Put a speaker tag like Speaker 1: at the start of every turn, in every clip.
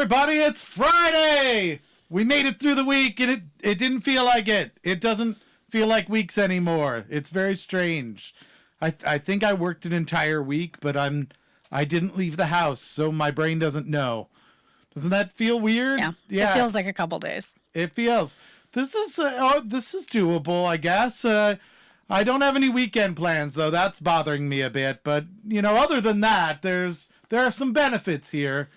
Speaker 1: everybody, it's Friday! We made it through the week and it didn't feel like it. It doesn't feel like weeks anymore. It's very strange. I think I worked an entire week, but I didn't leave the house, so my brain doesn't know. Doesn't that feel weird?
Speaker 2: Yeah. It feels like a couple days.
Speaker 1: It feels. This is doable, I guess. I don't have any weekend plans, though. That's bothering me a bit. But, other than that, there are some benefits here.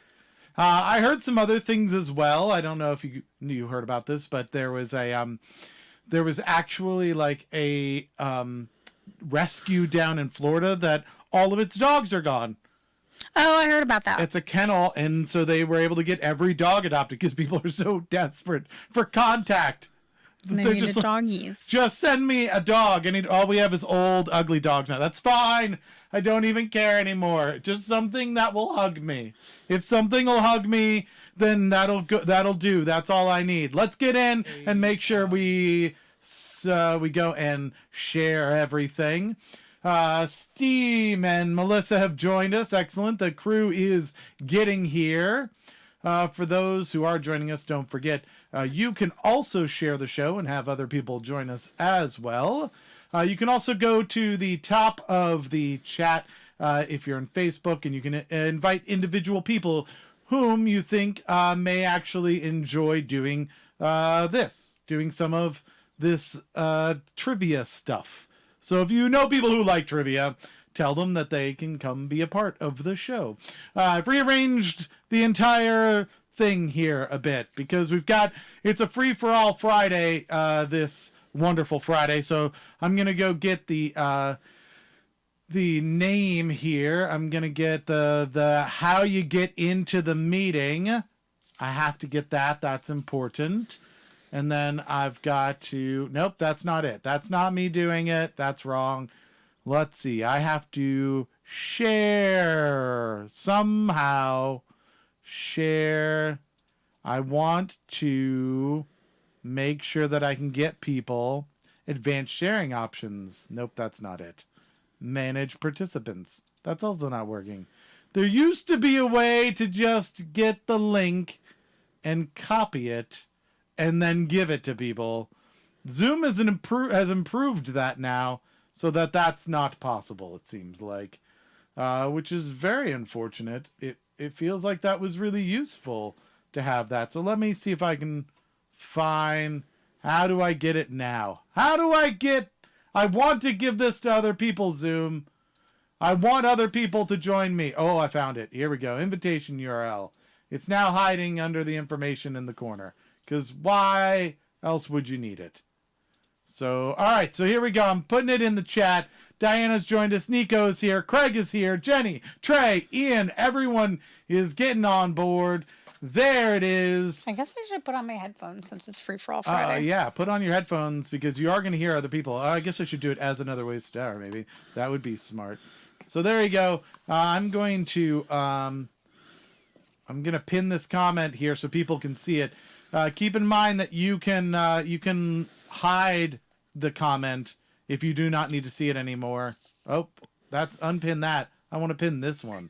Speaker 1: I heard some other things as well. I don't know if you heard about this, but there was actually like a rescue down in Florida that all of its dogs are gone.
Speaker 2: Oh, I heard about that.
Speaker 1: It's a kennel, and so they were able to get every dog adopted because people are so desperate for contact.
Speaker 2: They're just doggies.
Speaker 1: Just send me a dog, and all we have is old, ugly dogs now. That's fine. I don't even care anymore. Just something that will hug me. If something will hug me, then that'll do. That's all I need. Let's get in and make sure we go and share everything. Steam and Melissa have joined us. Excellent. The crew is getting here. For those who are joining us, don't forget, you can also share the show and have other people join us as well. You can also go to the top of the chat if you're on Facebook, and you can invite individual people whom you think may actually enjoy doing some of this trivia stuff. So if you know people who like trivia, tell them that they can come be a part of the show. I've rearranged the entire thing here a bit because it's a free-for-all Friday, this wonderful Friday. So I'm going to go get the name here. I'm going to get the how you get into the meeting. I have to get that. That's important. And then I've got to... Nope, that's not it. That's not me doing it. That's wrong. Let's see. I have to share. Somehow share. I want to make sure that I can get people advanced sharing options. Nope, that's not it. Manage participants. That's also not working. There used to be a way to just get the link and copy it and then give it to people. Zoom has improved that now so that that's not possible, it seems like, which is very unfortunate. It feels like that was really useful to have that. So let me see if I can find... How do I get it now? I want to give this to other people, Zoom. I want other people to join me. Oh, I found it. Here we go. Invitation URL. It's now hiding under the information in the corner. Because why else would you need it? So, all right. So here we go. I'm putting it in the chat. Diana's joined us. Nico's here. Craig is here. Jenny, Trey, Ian, everyone is getting on board. There it is.
Speaker 2: I guess I should put on my headphones since it's free for all Friday.
Speaker 1: Yeah, put on your headphones because you are going to hear other people. I guess I should do it as another way star, maybe. That would be smart. So there you go. I'm going to pin this comment here so people can see it. Keep in mind that you can hide the comment if you do not need to see it anymore. Oh, that's unpin that. I want to pin this one.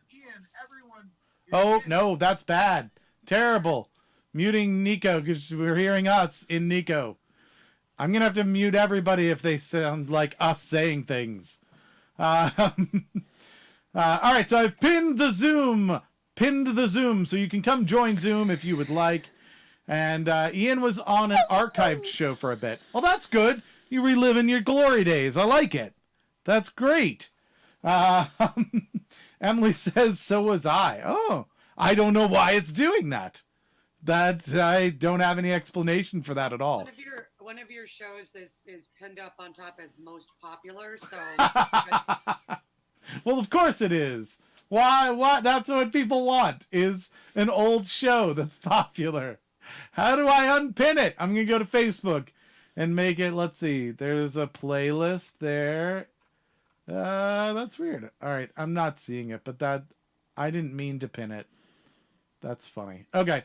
Speaker 1: Oh, no, that's bad. Terrible. Muting Nico because we're hearing us in Nico. I'm going to have to mute everybody if they sound like us saying things. All right, so I've pinned the Zoom so you can come join Zoom if you would like. And Ian was on an archived show for a bit. Well, that's good. You reliving your glory days. I like it. That's great. Emily says, so was I. Oh, I don't know why it's doing that. I don't have any explanation for that at all.
Speaker 3: One of your shows is pinned up on top as most popular, so...
Speaker 1: Well, of course it is. Why? What? That's what people want, is an old show that's popular. How do I unpin it? I'm going to go to Facebook and make it, let's see, there's a playlist there. That's weird. All right, I'm not seeing it, but I didn't mean to pin it. That's funny. Okay.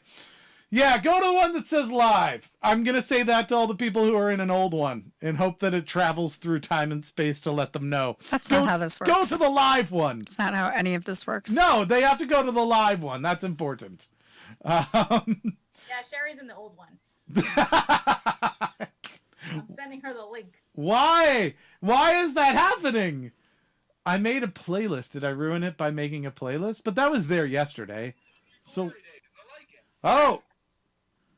Speaker 1: Yeah, go to the one that says live. I'm going to say that to all the people who are in an old one and hope that it travels through time and space to let them know.
Speaker 2: That's not how this works.
Speaker 1: Go to the live one.
Speaker 2: It's not how any of this works.
Speaker 1: No, they have to go to the live one. That's important.
Speaker 4: Yeah, Sherry's in the old one. I'm sending her the link.
Speaker 1: Why? Why is that happening? I made a playlist. Did I ruin it by making a playlist? But that was there yesterday. So, oh,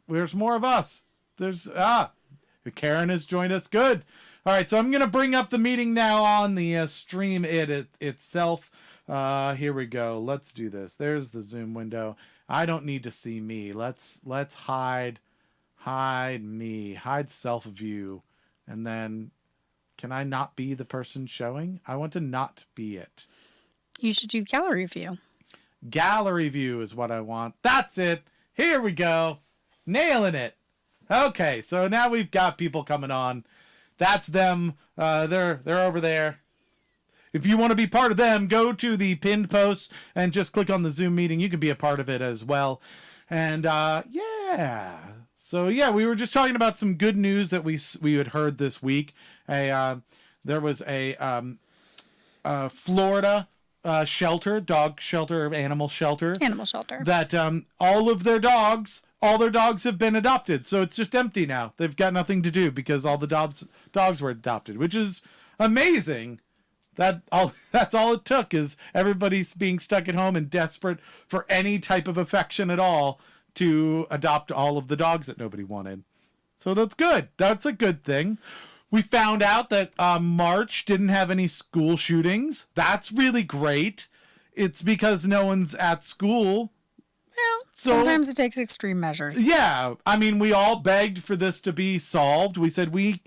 Speaker 1: there's more of us. Karen has joined us. Good. All right, so I'm going to bring up the meeting now on the stream itself. Here we go. Let's do this. There's the Zoom window. I don't need to see me. Let's hide me. Hide self view. And then can I not be the person showing? I want to not be it.
Speaker 2: You should do gallery view.
Speaker 1: Gallery view is what I want. That's it. Here we go. Nailing it. Okay, so now we've got people coming on. That's them. They're over there. If you want to be part of them, go to the pinned post and just click on the Zoom meeting. You can be a part of it as well. And yeah. So yeah, we were just talking about some good news that we had heard this week. There was a Florida shelter, dog shelter, animal shelter.
Speaker 2: Animal shelter.
Speaker 1: That all their dogs have been adopted. So it's just empty now. They've got nothing to do because all the dogs were adopted, which is amazing. That's all it took, is everybody's being stuck at home and desperate for any type of affection at all to adopt all of the dogs that nobody wanted. So that's good. That's a good thing. We found out that March didn't have any school shootings. That's really great. It's because no one's at school.
Speaker 2: Well, sometimes it takes extreme measures.
Speaker 1: Yeah. I mean, we all begged for this to be solved. We said we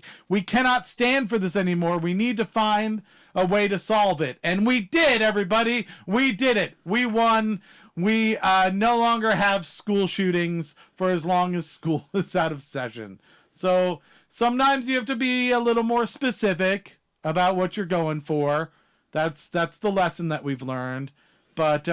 Speaker 1: cannot stand for this anymore. We need to find a way to solve it. And we did, everybody. We did it. We won. We no longer have school shootings for as long as school is out of session. So sometimes you have to be a little more specific about what you're going for. That's the lesson that we've learned. But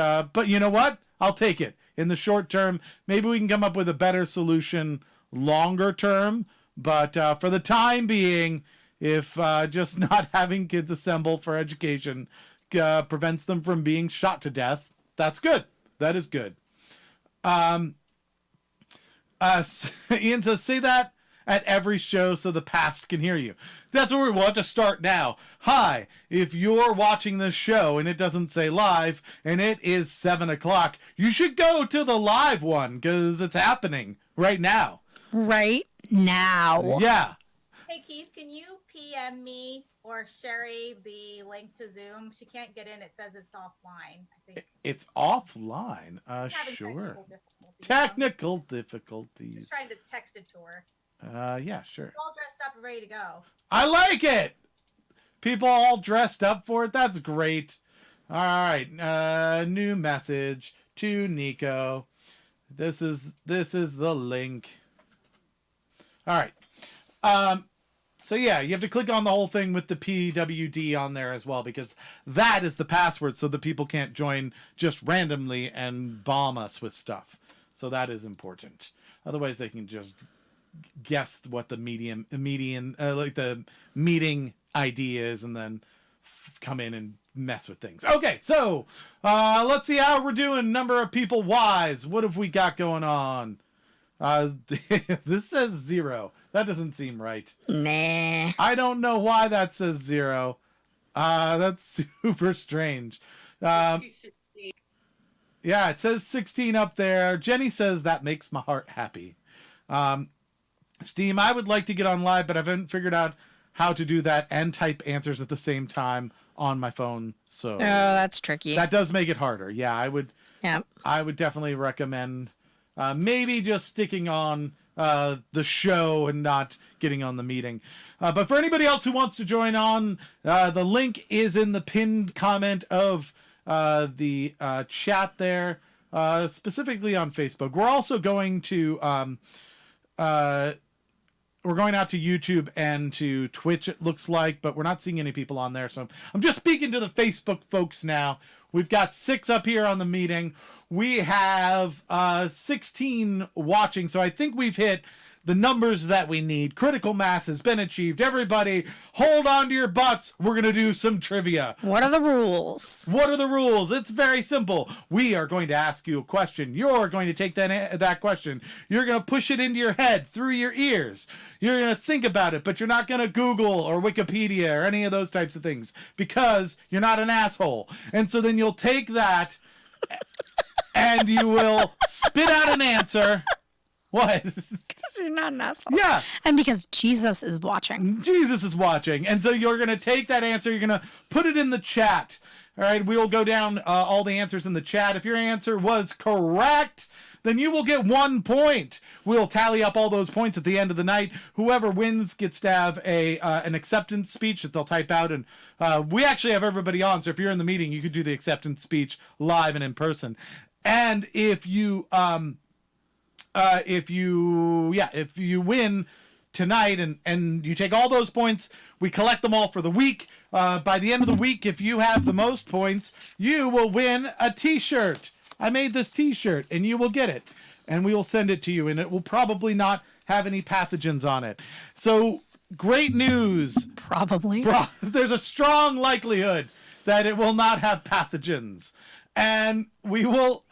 Speaker 1: you know what? I'll take it. In the short term, maybe we can come up with a better solution longer term. But for the time being, if just not having kids assemble for education prevents them from being shot to death, that's good. That is good. Ian says, say that at every show so the past can hear you. That's where we want to start now. Hi, if you're watching this show and it doesn't say live and it is 7 o'clock, you should go to the live one because it's happening right now.
Speaker 2: Right now.
Speaker 1: Yeah.
Speaker 4: Hey, Keith, can you PM me or Sherry the link to Zoom? She can't get in. It says it's offline. I think
Speaker 1: it's offline. Sure. Technical difficulties.
Speaker 4: Just trying to text it to her.
Speaker 1: Yeah, sure.
Speaker 4: It's all dressed up and ready to go.
Speaker 1: I like it. People all dressed up for it. That's great. All right. New message to Nico. This is the link. All right. So yeah, you have to click on the whole thing with the PWD on there as well, because that is the password so the people can't join just randomly and bomb us with stuff. So that is important. Otherwise they can just guess what the the meeting ID is and then come in and mess with things. Okay, so let's see how we're doing. Number of people wise. What have we got going on? This says 0. That doesn't seem right.
Speaker 2: Nah.
Speaker 1: I don't know why that says 0. That's super strange. Yeah, it says 16 up there. Jenny says that makes my heart happy. Steam, I would like to get on live, but I haven't figured out how to do that and type answers at the same time on my phone. So
Speaker 2: that's tricky.
Speaker 1: That does make it harder. Yeah, I would.
Speaker 2: Yeah.
Speaker 1: I would definitely recommend maybe just sticking on the show and not getting on the meeting. But for anybody else who wants to join on, the link is in the pinned comment of the chat there, specifically on Facebook. We're also going to we're going out to YouTube and to Twitch, it looks like, but we're not seeing any people on there. So I'm just speaking to the Facebook folks now. We've got 6 up here on the meeting. We have 16 watching, so I think we've hit the numbers that we need. Critical mass has been achieved. Everybody, hold on to your butts. We're going to do some trivia.
Speaker 2: What are the rules?
Speaker 1: What are the rules? It's very simple. We are going to ask you a question. You're going to take that question. You're going to push it into your head through your ears. You're going to think about it, but you're not going to Google or Wikipedia or any of those types of things because you're not an asshole. And so then you'll take that and you will spit out an answer. What?
Speaker 2: Because you're not an asshole.
Speaker 1: Yeah.
Speaker 2: And because Jesus is watching.
Speaker 1: Jesus is watching. And so you're going to take that answer, you're going to put it in the chat. All right, we will go down all the answers in the chat. If your answer was correct, then you will get 1 point. We'll tally up all those points at the end of the night. Whoever wins gets to have an acceptance speech that they'll type out. And we actually have everybody on, so if you're in the meeting, you could do the acceptance speech live and in person. And if you win tonight and you take all those points, we collect them all for the week. By the end of the week, if you have the most points, you will win a t-shirt. I made this t-shirt and you will get it and we will send it to you, and it will probably not have any pathogens on it. So great news.
Speaker 2: Probably.
Speaker 1: There's a strong likelihood that it will not have pathogens, and we will.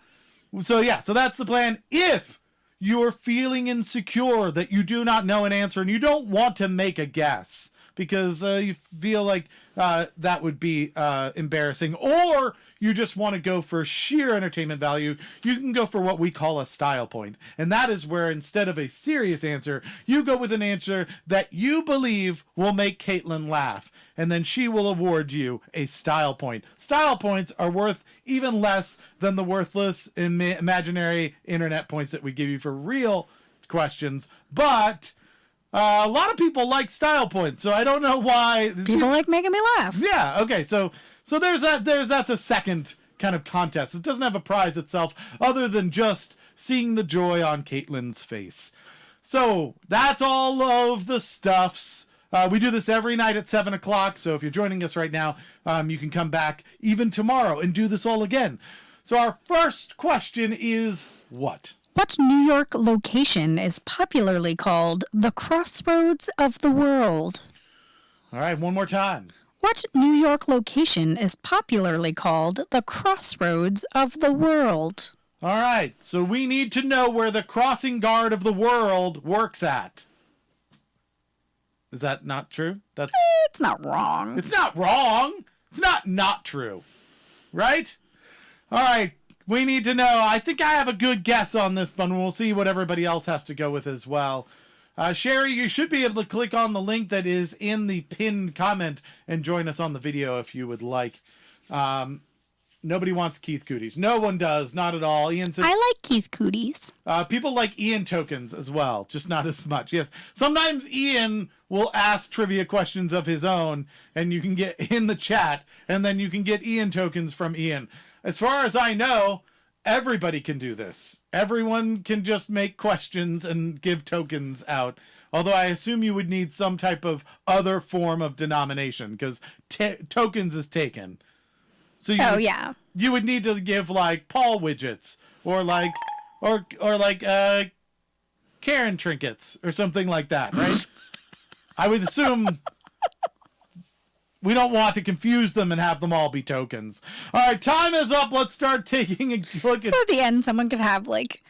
Speaker 1: So that's the plan. If you are feeling insecure that you do not know an answer and you don't want to make a guess because you feel like that would be embarrassing, or you just want to go for sheer entertainment value, you can go for what we call a style point. And that is where instead of a serious answer, you go with an answer that you believe will make Caitlin laugh. And then she will award you a style point. Style points are worth even less than the worthless imaginary internet points that we give you for real questions. But a lot of people like style points, so I don't know why.
Speaker 2: People like making me laugh.
Speaker 1: Yeah, okay, so there's that's a second kind of contest. It doesn't have a prize itself other than just seeing the joy on Caitlin's face. So that's all of the stuffs. We do this every night at 7 o'clock, so if you're joining us right now, you can come back even tomorrow and do this all again. So our first question is what?
Speaker 2: What New York location is popularly called the Crossroads of the World?
Speaker 1: All right, one more time.
Speaker 2: What New York location is popularly called the Crossroads of the World?
Speaker 1: All right, so we need to know where the crossing guard of the world works at. Is that not true?
Speaker 2: It's not wrong.
Speaker 1: It's not wrong. It's not true. Right? All right, we need to know. I think I have a good guess on this one. We'll see what everybody else has to go with as well. Sherry, you should be able to click on the link that is in the pinned comment and join us on the video if you would like. Nobody wants Keith Cooties. No one does. Not at all. Ian says,
Speaker 2: I like Keith Cooties.
Speaker 1: people like Ian tokens as well, just not as much. Yes. Sometimes Ian will ask trivia questions of his own, and you can get in the chat, and then you can get Ian tokens from Ian. As far as I know, everybody can do this. Everyone can just make questions and give tokens out. Although I assume you would need some type of other form of denomination, because tokens is taken. So you would need to give like Paul widgets or like Karen trinkets or something like that, right? I would assume we don't want to confuse them and have them all be tokens. All right, time is up. Let's start taking a look at.
Speaker 2: So at the end, someone could have like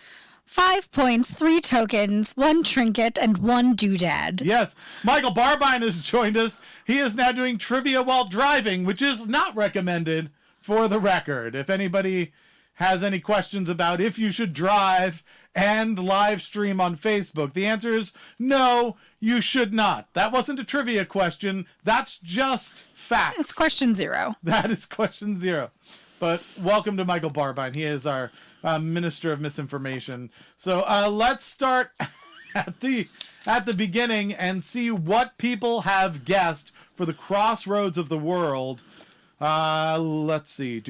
Speaker 2: 5 points, 3 tokens, 1 trinket, and 1 doodad.
Speaker 1: Yes, Michael Barbine has joined us. He is now doing trivia while driving, which is not recommended for the record. If anybody has any questions about if you should drive and live stream on Facebook, the answer is no, you should not. That wasn't a trivia question. That's just facts.
Speaker 2: It's question 0.
Speaker 1: That is question 0. But welcome to Michael Barbine. He is our Minister of Misinformation. So let's start at the beginning and see what people have guessed for the Crossroads of the World. Let's see.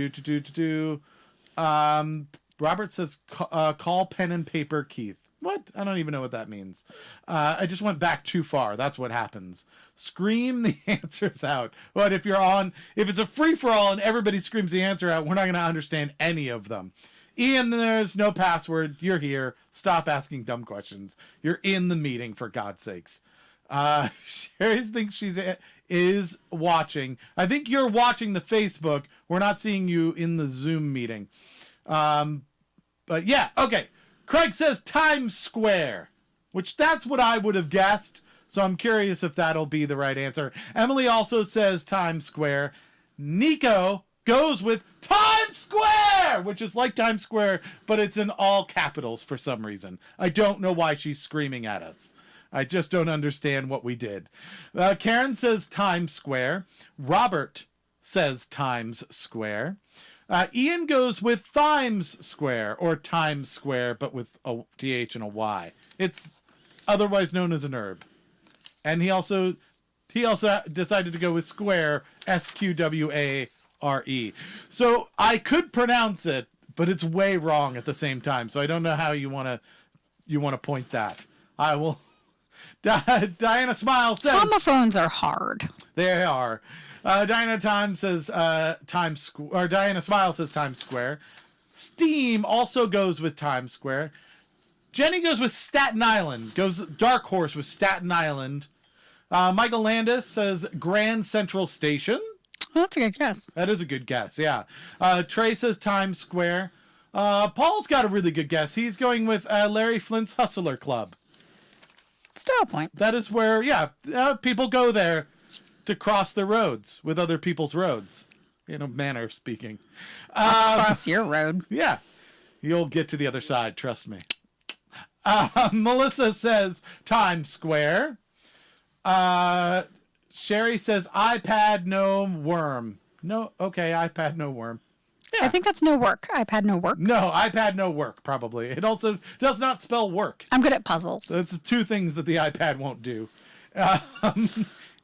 Speaker 1: Robert says, call pen and paper Keith. What? I don't even know what that means. I just went back too far. That's what happens. Scream the answers out. But if it's a free-for-all and everybody screams the answer out, we're not going to understand any of them. Ian, there's no password. You're here. Stop asking dumb questions. You're in the meeting, for God's sakes. Sherry thinks is watching. I think you're watching the Facebook. We're not seeing you in the Zoom meeting. But yeah, okay. Craig says Times Square, which that's what I would have guessed. So I'm curious if that'll be the right answer. Emily also says Times Square. Nico goes with Times Square, which is like Times Square, but it's in all capitals for some reason. I don't know why she's screaming at us. I just don't understand what we did. Karen says Times Square. Robert says Times Square. Ian goes with Thimes Square, or Times Square, but with a TH and a Y. It's otherwise known as an herb. And he also decided to go with Square, Square. So I could pronounce it, but it's way wrong at the same time. So I don't know how you want to point that. I will. Diana Smile says
Speaker 2: Homophones are hard.
Speaker 1: they are. Diana Smile says Times Square. Steam also goes with Times Square. Jenny goes with Staten Island. Goes Dark Horse with Staten Island. Michael Landis says Grand Central Station.
Speaker 2: Well, that's a good guess.
Speaker 1: That is a good guess, yeah. Trey says Times Square. Paul's got a really good guess. He's going with Larry Flint's Hustler Club.
Speaker 2: Still a point.
Speaker 1: That is where, people go there to cross their roads with other people's roads, in a manner of speaking.
Speaker 2: Cross your road.
Speaker 1: Yeah, you'll get to the other side, trust me. Melissa says Times Square. Sherry says iPad no worm. No, okay, iPad no worm.
Speaker 2: I think that's no work. iPad no work.
Speaker 1: No, iPad no work, probably. It also does not spell work.
Speaker 2: I'm good at puzzles.
Speaker 1: That's two things that the iPad won't do.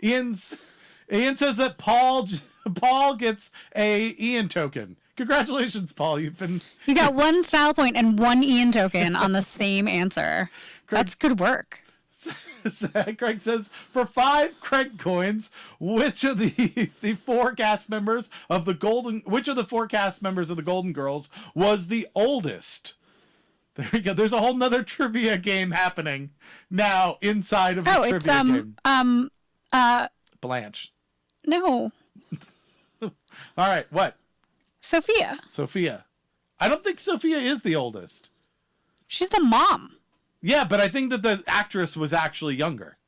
Speaker 1: Ian says that Paul gets a Ian token. Congratulations, Paul. You
Speaker 2: got one style point and one Ian token on the same answer. That's good work.
Speaker 1: Craig says, for 5 Craig coins, which of the 4 cast members of the Golden Girls was the oldest? There we go. There's a whole nother trivia game happening now inside of the trivia game. Blanche.
Speaker 2: No.
Speaker 1: All right, what?
Speaker 2: Sophia.
Speaker 1: I don't think Sophia is the oldest.
Speaker 2: She's the mom.
Speaker 1: Yeah, but I think that the actress was actually younger.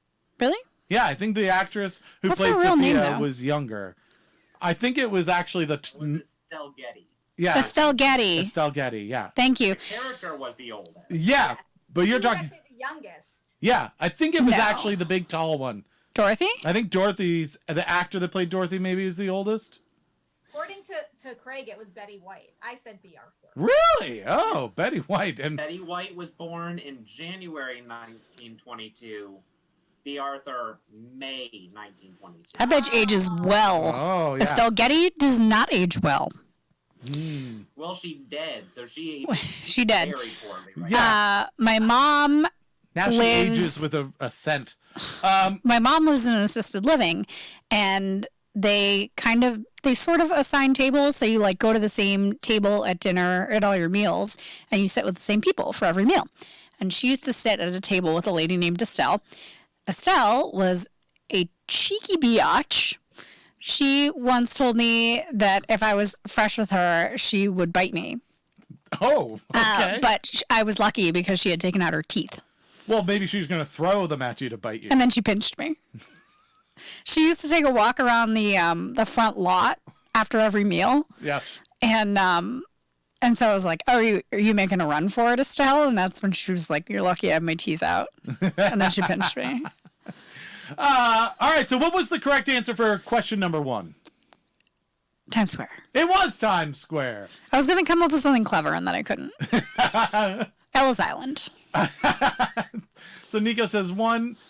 Speaker 2: Really?
Speaker 1: Yeah, I think the actress who
Speaker 2: What's
Speaker 1: played
Speaker 2: her real
Speaker 1: Sophia
Speaker 2: name, though?
Speaker 1: was younger. I think it was actually
Speaker 5: Estelle Getty.
Speaker 1: Yeah.
Speaker 2: Estelle Getty.
Speaker 1: Estelle Getty, yeah.
Speaker 2: Thank you.
Speaker 5: The character was the oldest.
Speaker 1: Yeah, but you're
Speaker 4: Who's
Speaker 1: talking...
Speaker 4: actually the youngest?
Speaker 1: Yeah, I think it was
Speaker 2: No.
Speaker 1: actually the big tall one.
Speaker 2: Dorothy?
Speaker 1: I think the actor that played Dorothy maybe is the oldest.
Speaker 4: According to Craig, it was Betty White. I said B. Arthur.
Speaker 1: Really? Oh, Betty White. And
Speaker 5: Betty White was born in January 1922. B. Arthur, May 1922.
Speaker 2: That bitch ages well.
Speaker 1: oh, yeah.
Speaker 2: Estelle Getty does not age well.
Speaker 5: Well, she dead, so she
Speaker 2: She dead.
Speaker 5: very poorly. Right?
Speaker 1: Yeah.
Speaker 2: My mom
Speaker 1: Now she
Speaker 2: lives-
Speaker 1: ages with a scent.
Speaker 2: my mom lives in an assisted living, and they sort of assign tables. So you like go to the same table at dinner at all your meals, and you sit with the same people for every meal. And she used to sit at a table with a lady named Estelle. Estelle was a cheeky biatch. She once told me that if I was fresh with her, she would bite me.
Speaker 1: Oh, okay.
Speaker 2: But I was lucky because she had taken out her teeth.
Speaker 1: Well, maybe she was going to throw them at you to bite you.
Speaker 2: And then she pinched me. She used to take a walk around the front lot after every meal.
Speaker 1: Yeah.
Speaker 2: And so I was like, "Oh, are you making a run for it, Estelle?" And that's when she was like, "You're lucky I have my teeth out." And then she pinched me.
Speaker 1: All right, so what was the correct answer for question number 1?
Speaker 2: Times Square.
Speaker 1: It was Times Square.
Speaker 2: I was going to come up with something clever, and then I couldn't. Ellis Island.
Speaker 1: So Nico says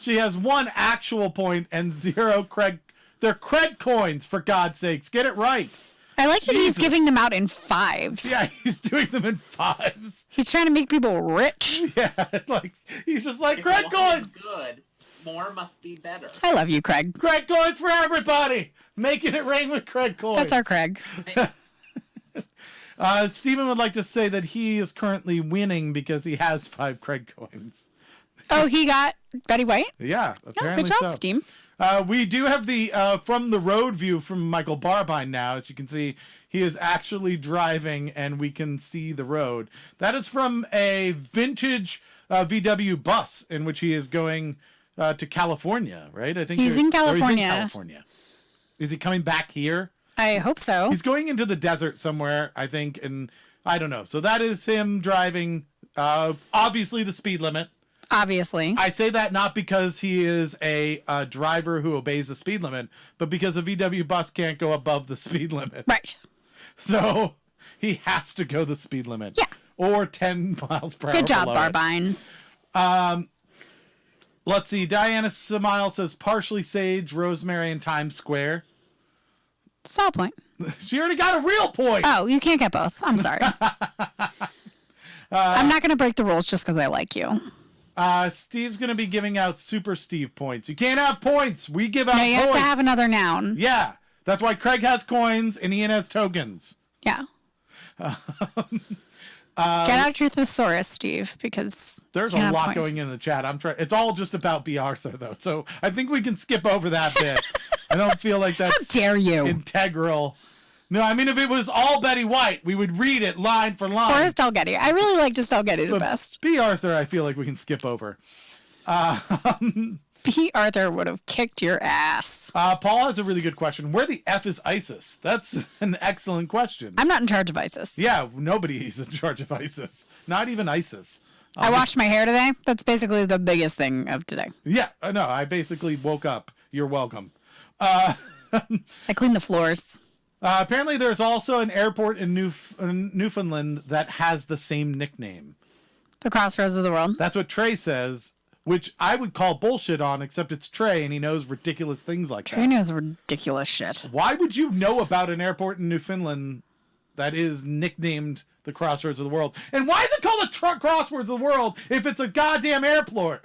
Speaker 1: she has 1 actual point and 0 Craig. They're Craig coins, for God's sakes. Get it right.
Speaker 2: I like that he's
Speaker 1: Jesus.
Speaker 2: giving them out in 5s.
Speaker 1: Yeah, he's doing them in 5s.
Speaker 2: He's trying to make people rich.
Speaker 1: Yeah, like he's just like
Speaker 5: If
Speaker 1: Craig
Speaker 5: one is
Speaker 1: coins.
Speaker 5: good, more must be better.
Speaker 2: I love you, Craig.
Speaker 1: Craig coins for everybody. Making it rain with Craig coins.
Speaker 2: That's our Craig.
Speaker 1: Stephen would like to say that he is currently winning because he has 5 Craig coins.
Speaker 2: Oh, he got Betty White?
Speaker 1: Yeah,
Speaker 2: Oh,
Speaker 1: apparently
Speaker 2: good job,
Speaker 1: so.
Speaker 2: Steam.
Speaker 1: We do have the from the road view from Michael Barbine now. As you can see, he is actually driving and we can see the road. That is from a vintage VW bus in which he is going to California, right? I think
Speaker 2: He's in
Speaker 1: or he's in
Speaker 2: California.
Speaker 1: California. Is he coming back here?
Speaker 2: I hope so.
Speaker 1: He's going into the desert somewhere, I think, and I don't know. So that is him driving, obviously the speed limit.
Speaker 2: Obviously.
Speaker 1: I say that not because he is a driver who obeys the speed limit, but because a VW bus can't go above the speed limit.
Speaker 2: Right.
Speaker 1: So he has to go the speed limit.
Speaker 2: Yeah.
Speaker 1: Or 10 miles per hour.
Speaker 2: Good job,
Speaker 1: below it.
Speaker 2: Barbine.
Speaker 1: Let's see. Diana Smile says partially Sage, Rosemary, and Times Square.
Speaker 2: Stop point.
Speaker 1: She already got a real point.
Speaker 2: Oh, you can't get both. I'm sorry. I'm not going to break the rules just because I like you.
Speaker 1: Steve's going to be giving out Super Steve points. You can't have points. We give out
Speaker 2: No,
Speaker 1: points.
Speaker 2: you have to have another noun.
Speaker 1: Yeah. That's why Craig has coins and Ian has tokens.
Speaker 2: Yeah. Get out your thesaurus, Steve, because
Speaker 1: There's
Speaker 2: you
Speaker 1: a
Speaker 2: can't
Speaker 1: lot
Speaker 2: have points.
Speaker 1: going in the chat. I'm trying. It's all just about B. Arthur, though. So I think we can skip over that bit. I don't feel like
Speaker 2: How
Speaker 1: that's
Speaker 2: dare you?
Speaker 1: integral. No, I mean, if it was all Betty White, we would read it line for line.
Speaker 2: Or Estelle Getty. I really like Estelle Getty the
Speaker 1: But
Speaker 2: best.
Speaker 1: B. Arthur, I feel like we can skip over.
Speaker 2: B. Arthur would have kicked your ass.
Speaker 1: Paul has a really good question. Where the F is ISIS? That's an excellent question.
Speaker 2: I'm not in charge of ISIS.
Speaker 1: Yeah, nobody's in charge of ISIS. Not even ISIS.
Speaker 2: I washed my hair today. That's basically the biggest thing of today.
Speaker 1: Yeah, I know. I basically woke up. You're welcome.
Speaker 2: I cleaned the floors.
Speaker 1: Apparently, there's also an airport in Newfoundland that has the same nickname.
Speaker 2: The crossroads of the world.
Speaker 1: That's what Trey says, which I would call bullshit on, except it's Trey and he knows ridiculous things like
Speaker 2: Trey
Speaker 1: that.
Speaker 2: knows ridiculous shit.
Speaker 1: Why would you know about an airport in Newfoundland that is nicknamed the Crossroads of the World? And why is it called the Crossroads of the World if it's a goddamn airport?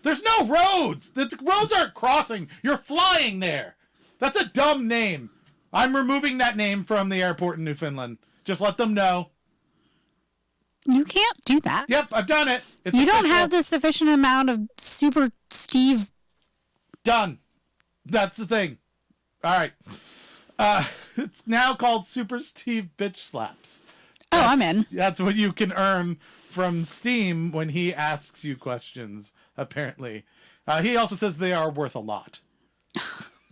Speaker 1: There's no roads. The roads aren't crossing. You're flying there. That's a dumb name. I'm removing that name from the airport in Newfoundland. Just let them know.
Speaker 2: You can't do that.
Speaker 1: Yep, I've done it. It's
Speaker 2: You don't
Speaker 1: official.
Speaker 2: have the sufficient amount of Super Steve.
Speaker 1: Done. That's the thing. All right. It's now called Super Steve Bitch Slaps.
Speaker 2: Oh, I'm in.
Speaker 1: That's what you can earn from Steam when he asks you questions, apparently. He also says they are worth a lot.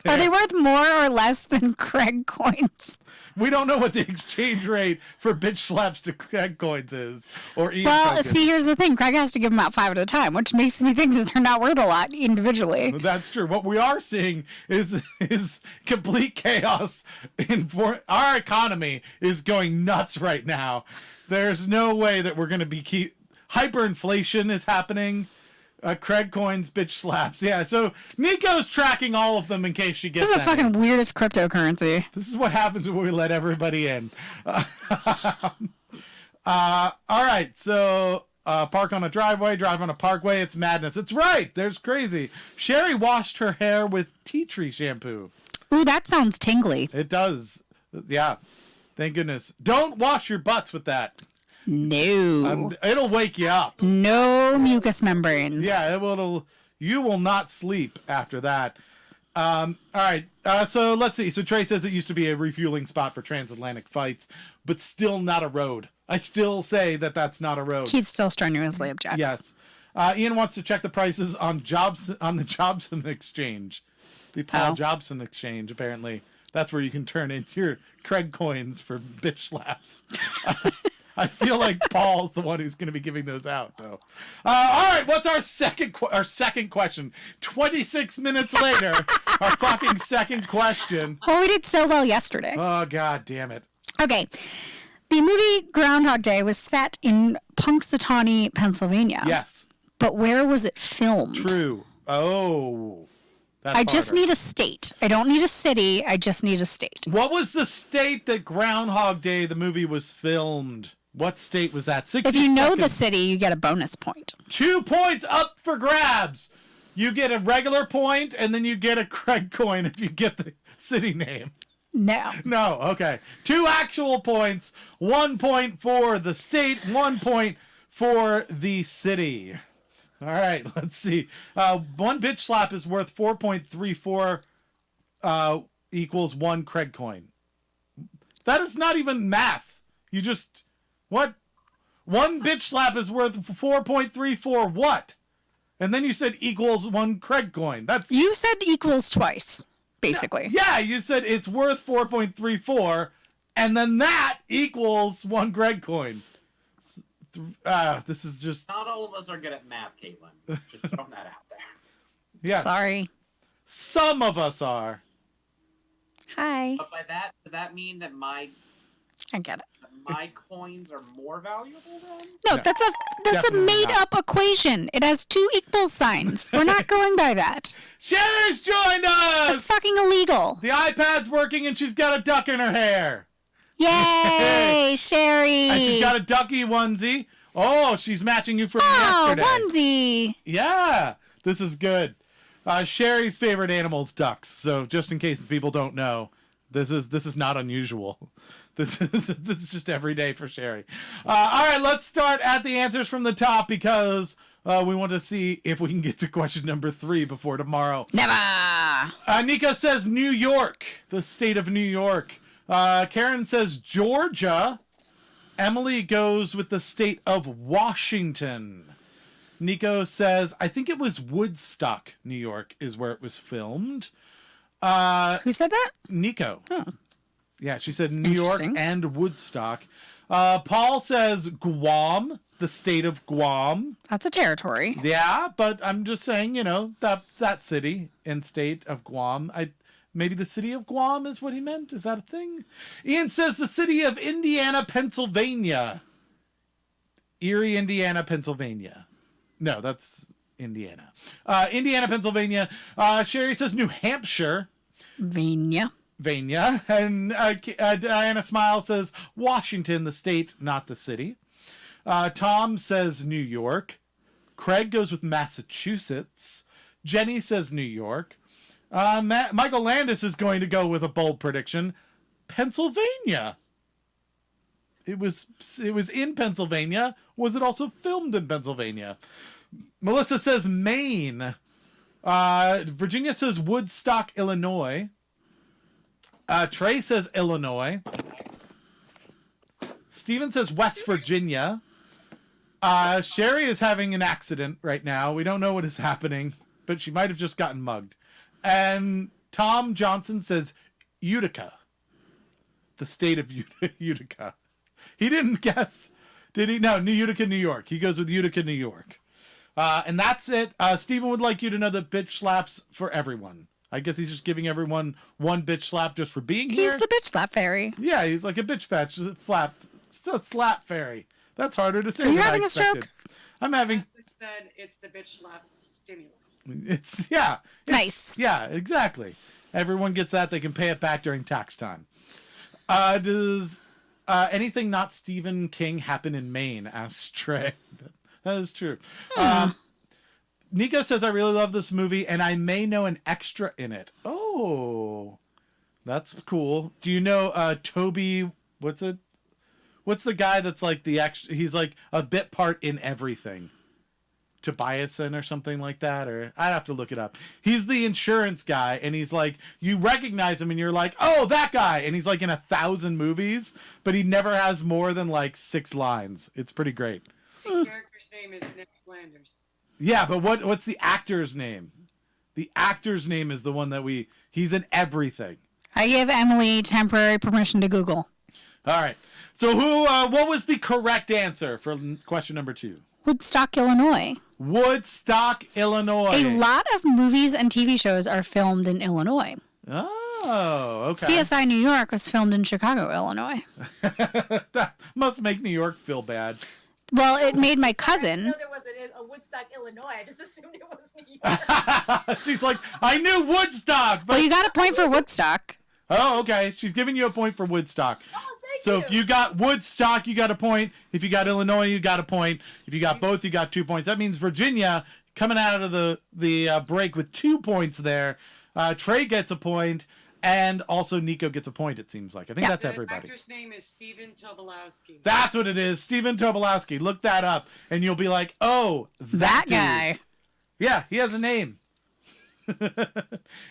Speaker 2: Are they worth more or less than Craig coins?
Speaker 1: We don't know what the exchange rate for Bitch Slaps to Craig coins is. Or Ian
Speaker 2: Well,
Speaker 1: tokens.
Speaker 2: see, here's the thing. Craig has to give them out 5 at a time, which makes me think that they're not worth a lot individually.
Speaker 1: That's true. What we are seeing is complete chaos our economy is going nuts right now. There's no way that we're going to be hyperinflation is happening. Craig coins, bitch slaps. Yeah, so Nico's tracking all of them in case she gets
Speaker 2: This is the
Speaker 1: any.
Speaker 2: fucking weirdest cryptocurrency.
Speaker 1: This is what happens when we let everybody in. All right, so park on a driveway, drive on a parkway. It's madness. It's right. There's crazy. Sherry washed her hair with tea tree shampoo.
Speaker 2: Ooh, that sounds tingly.
Speaker 1: It does. Yeah. Thank goodness. Don't wash your butts with that.
Speaker 2: No.
Speaker 1: It'll wake you up.
Speaker 2: No mucous membranes.
Speaker 1: Yeah, you will not sleep after that. All right. So let's see. So Trey says it used to be a refueling spot for transatlantic flights, but still not a road. I still say that that's not a road.
Speaker 2: Keith still strenuously objects.
Speaker 1: Yes. Ian wants to check the prices on the Jobson exchange. The Paul Jobson exchange, apparently. That's where you can turn in your Craig coins for bitch slaps. I feel like Paul's the one who's going to be giving those out, though. All right, what's our second question? 26 minutes later, our fucking second question.
Speaker 2: Oh, we did so well yesterday.
Speaker 1: Oh, God damn it.
Speaker 2: Okay. The movie Groundhog Day was set in Punxsutawney, Pennsylvania.
Speaker 1: Yes,
Speaker 2: But where was it filmed?
Speaker 1: true. Oh. That's
Speaker 2: I just
Speaker 1: harder.
Speaker 2: need a state. I don't need a city. I just need a state.
Speaker 1: What was the state that Groundhog Day, the movie, was filmed? What state was that? 60
Speaker 2: If you know the
Speaker 1: seconds.
Speaker 2: city, you get a bonus point.
Speaker 1: 2 points up for grabs. You get a regular point, and then you get a Craig coin if you get the city name.
Speaker 2: No.
Speaker 1: No, okay. 2 actual points. 1 point for the state, 1 point for the city. All right, let's see. 1 bitch slap is worth 4.34 equals 1 Craig coin. That is not even math. You just... What? 1 bitch slap is worth 4.34 what? And then you said equals 1 Craig coin. That's...
Speaker 2: You said equals twice, basically.
Speaker 1: Yeah, you said it's worth 4.34, and then that equals 1 Greg coin. This is just...
Speaker 5: Not all of us are good at math, Caitlin. Just throwing that out there.
Speaker 1: Yes.
Speaker 2: Sorry.
Speaker 1: Some of us are.
Speaker 2: Hi.
Speaker 5: But by that, does that mean that my
Speaker 2: I get it.
Speaker 5: coins are more valuable then?
Speaker 2: No,
Speaker 1: No,
Speaker 2: that's a
Speaker 1: definitely
Speaker 2: made-up equation. It has 2 equal signs. We're not going by that.
Speaker 1: Sherry's joined
Speaker 2: That's
Speaker 1: us!
Speaker 2: fucking illegal.
Speaker 1: The iPad's working and she's got a duck in her hair.
Speaker 2: Yay, Sherry.
Speaker 1: And she's got a ducky onesie. Oh, she's matching you from
Speaker 2: oh,
Speaker 1: yesterday.
Speaker 2: onesie.
Speaker 1: Yeah, this is good. Sherry's favorite animal is ducks. So just in case people don't know, this is not unusual. This is just every day for Sherry. All right, let's start at the answers from the top because we want to see if we can get to question number 3 before tomorrow.
Speaker 2: Never.
Speaker 1: Nika says New York, the state of New York. Karen says Georgia. Emily goes with the state of Washington. Nico says, I think it was Woodstock, New York, is where it was filmed.
Speaker 2: Who said that?
Speaker 1: Nico.
Speaker 2: Oh.
Speaker 1: Yeah, she said New York
Speaker 2: Interesting.
Speaker 1: and Woodstock. Paul says Guam, the state of Guam.
Speaker 2: That's a territory.
Speaker 1: Yeah, but I'm just saying, that city and state of Guam. Maybe the city of Guam is what he meant. Is that a thing? Ian says the city of Indiana, Pennsylvania. Erie, Indiana, Pennsylvania. No, that's Indiana. Indiana, Pennsylvania. Sherry says New Hampshire.
Speaker 2: Vania.
Speaker 1: Vania. And Diana Smile says Washington, the state, not the city. Tom says New York. Craig goes with Massachusetts. Jenny says New York. Michael Landis is going to go with a bold prediction. Pennsylvania. It was in Pennsylvania. Was it also filmed in Pennsylvania? Melissa says Maine. Virginia says Woodstock, Illinois. Trey says Illinois. Steven says West Virginia. Sherry is having an accident right now. We don't know what is happening, but she might have just gotten mugged. And Tom Johnson says Utica. The state of Utica. He didn't guess. Did he? No, Utica, New York. He goes with Utica, New York. And that's it. Steven would like you to know that bitch slaps for everyone. I guess he's just giving everyone 1 bitch slap just for being here.
Speaker 2: He's the bitch slap fairy.
Speaker 1: Yeah, he's like a bitch slap fairy. That's harder to say.
Speaker 2: Are you
Speaker 1: than I
Speaker 2: having a
Speaker 1: expected.
Speaker 2: stroke?
Speaker 1: I'm having.
Speaker 3: It said it's the bitch slap stimulus.
Speaker 1: It's
Speaker 2: Nice.
Speaker 1: Yeah, exactly. Everyone gets that. They can pay it back during tax time. Does anything not Stephen King happen in Maine? Asks Trey. That is true. Nico says, I really love this movie and I may know an extra in it. Oh, that's cool. Do you know Toby? What's the guy that's like the extra? He's like a bit part in everything. Tobiason or something like that, or I'd have to look it up. He's the insurance guy, and he's like, you recognize him, and you're like, oh, that guy, and he's like in 1,000 movies, but he never has more than like 6 lines. It's pretty great.
Speaker 3: The character's name is Nick Flanders.
Speaker 1: Yeah, but what's the actor's name? The actor's name is the one that he's in everything.
Speaker 2: I give Emily temporary permission to Google.
Speaker 1: All right. So what was the correct answer for question number 2?
Speaker 2: Woodstock, Illinois.
Speaker 1: Woodstock, Illinois.
Speaker 2: A lot of movies and TV shows are filmed in Illinois.
Speaker 1: Oh, okay.
Speaker 2: CSI New York was filmed in Chicago, Illinois.
Speaker 1: That must make New York feel bad.
Speaker 2: Well, it made my
Speaker 4: I
Speaker 2: cousin.
Speaker 4: know there was a Woodstock, Illinois. I just assumed it was New York.
Speaker 1: She's like, I knew Woodstock, but
Speaker 2: Well, you got a point for Woodstock.
Speaker 1: oh, okay. She's giving you a point for Woodstock.
Speaker 4: Oh, thank
Speaker 1: So
Speaker 4: you.
Speaker 1: if you got Woodstock, you got a point. If you got Illinois, you got a point. If you got both, you got 2 points. That means Virginia coming out of the break with 2 points there. Trey gets a point, And also Nico gets a point, it seems like. I think
Speaker 2: Yeah.
Speaker 1: that's
Speaker 3: The
Speaker 1: everybody.
Speaker 3: actor's name is Steven Tobolowsky.
Speaker 1: That's what it is. Steven Tobolowsky. Look that up and you'll be like, oh,
Speaker 2: That
Speaker 1: dude.
Speaker 2: guy.
Speaker 1: Yeah, he has a name.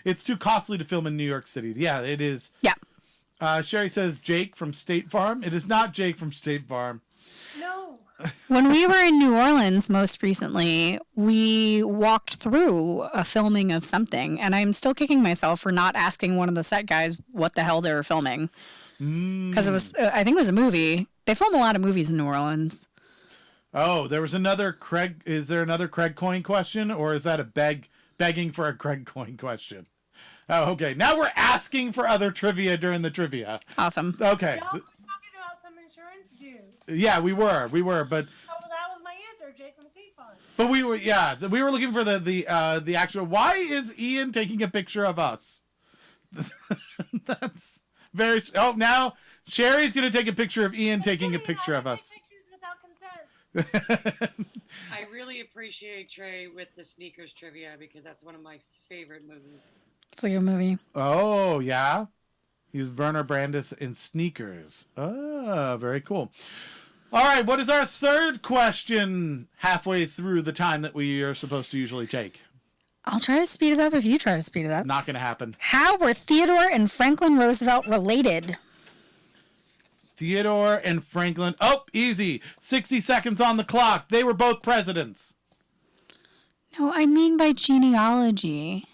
Speaker 1: It's too costly to film in New York City. Yeah, it is.
Speaker 2: Yeah.
Speaker 1: Sherry says Jake from State Farm. It is not Jake from State Farm.
Speaker 6: No.
Speaker 2: When we were in New Orleans most recently, we walked through a filming of something, and I'm still kicking myself for not asking one of the set guys what the hell they were filming. Because it was, I think it was a movie. They film a lot of movies in New Orleans.
Speaker 1: Oh, there was another Craig. Is there another Craig Coin question, or is that a begging for a Craig Coin question? Oh, okay. Now we're asking for other trivia during the trivia.
Speaker 2: Awesome.
Speaker 1: Okay.
Speaker 6: Y'all were talking about some insurance dude.
Speaker 1: Yeah, we were, but
Speaker 6: Oh, that was my answer, Jake from State Farm.
Speaker 1: we were looking for the actual. Why is Ian taking a picture of us? That's very. Oh, now Sherry's gonna take a picture of Ian taking a picture of us.
Speaker 6: Pictures without consent.
Speaker 3: I really appreciate Trey with the sneakers trivia because that's one of my favorite movies.
Speaker 2: It's like a movie.
Speaker 1: Oh, yeah. He was Werner Brandis in Sneakers. Oh, very cool. All right, what is our third question halfway through the time that we are supposed to usually take?
Speaker 2: I'll try to speed it up if you try to speed it up.
Speaker 1: Not going to happen.
Speaker 2: How were Theodore and Franklin Roosevelt related?
Speaker 1: Theodore and Franklin. Oh, easy. 60 seconds on the clock. They were both presidents.
Speaker 2: No, I mean by genealogy.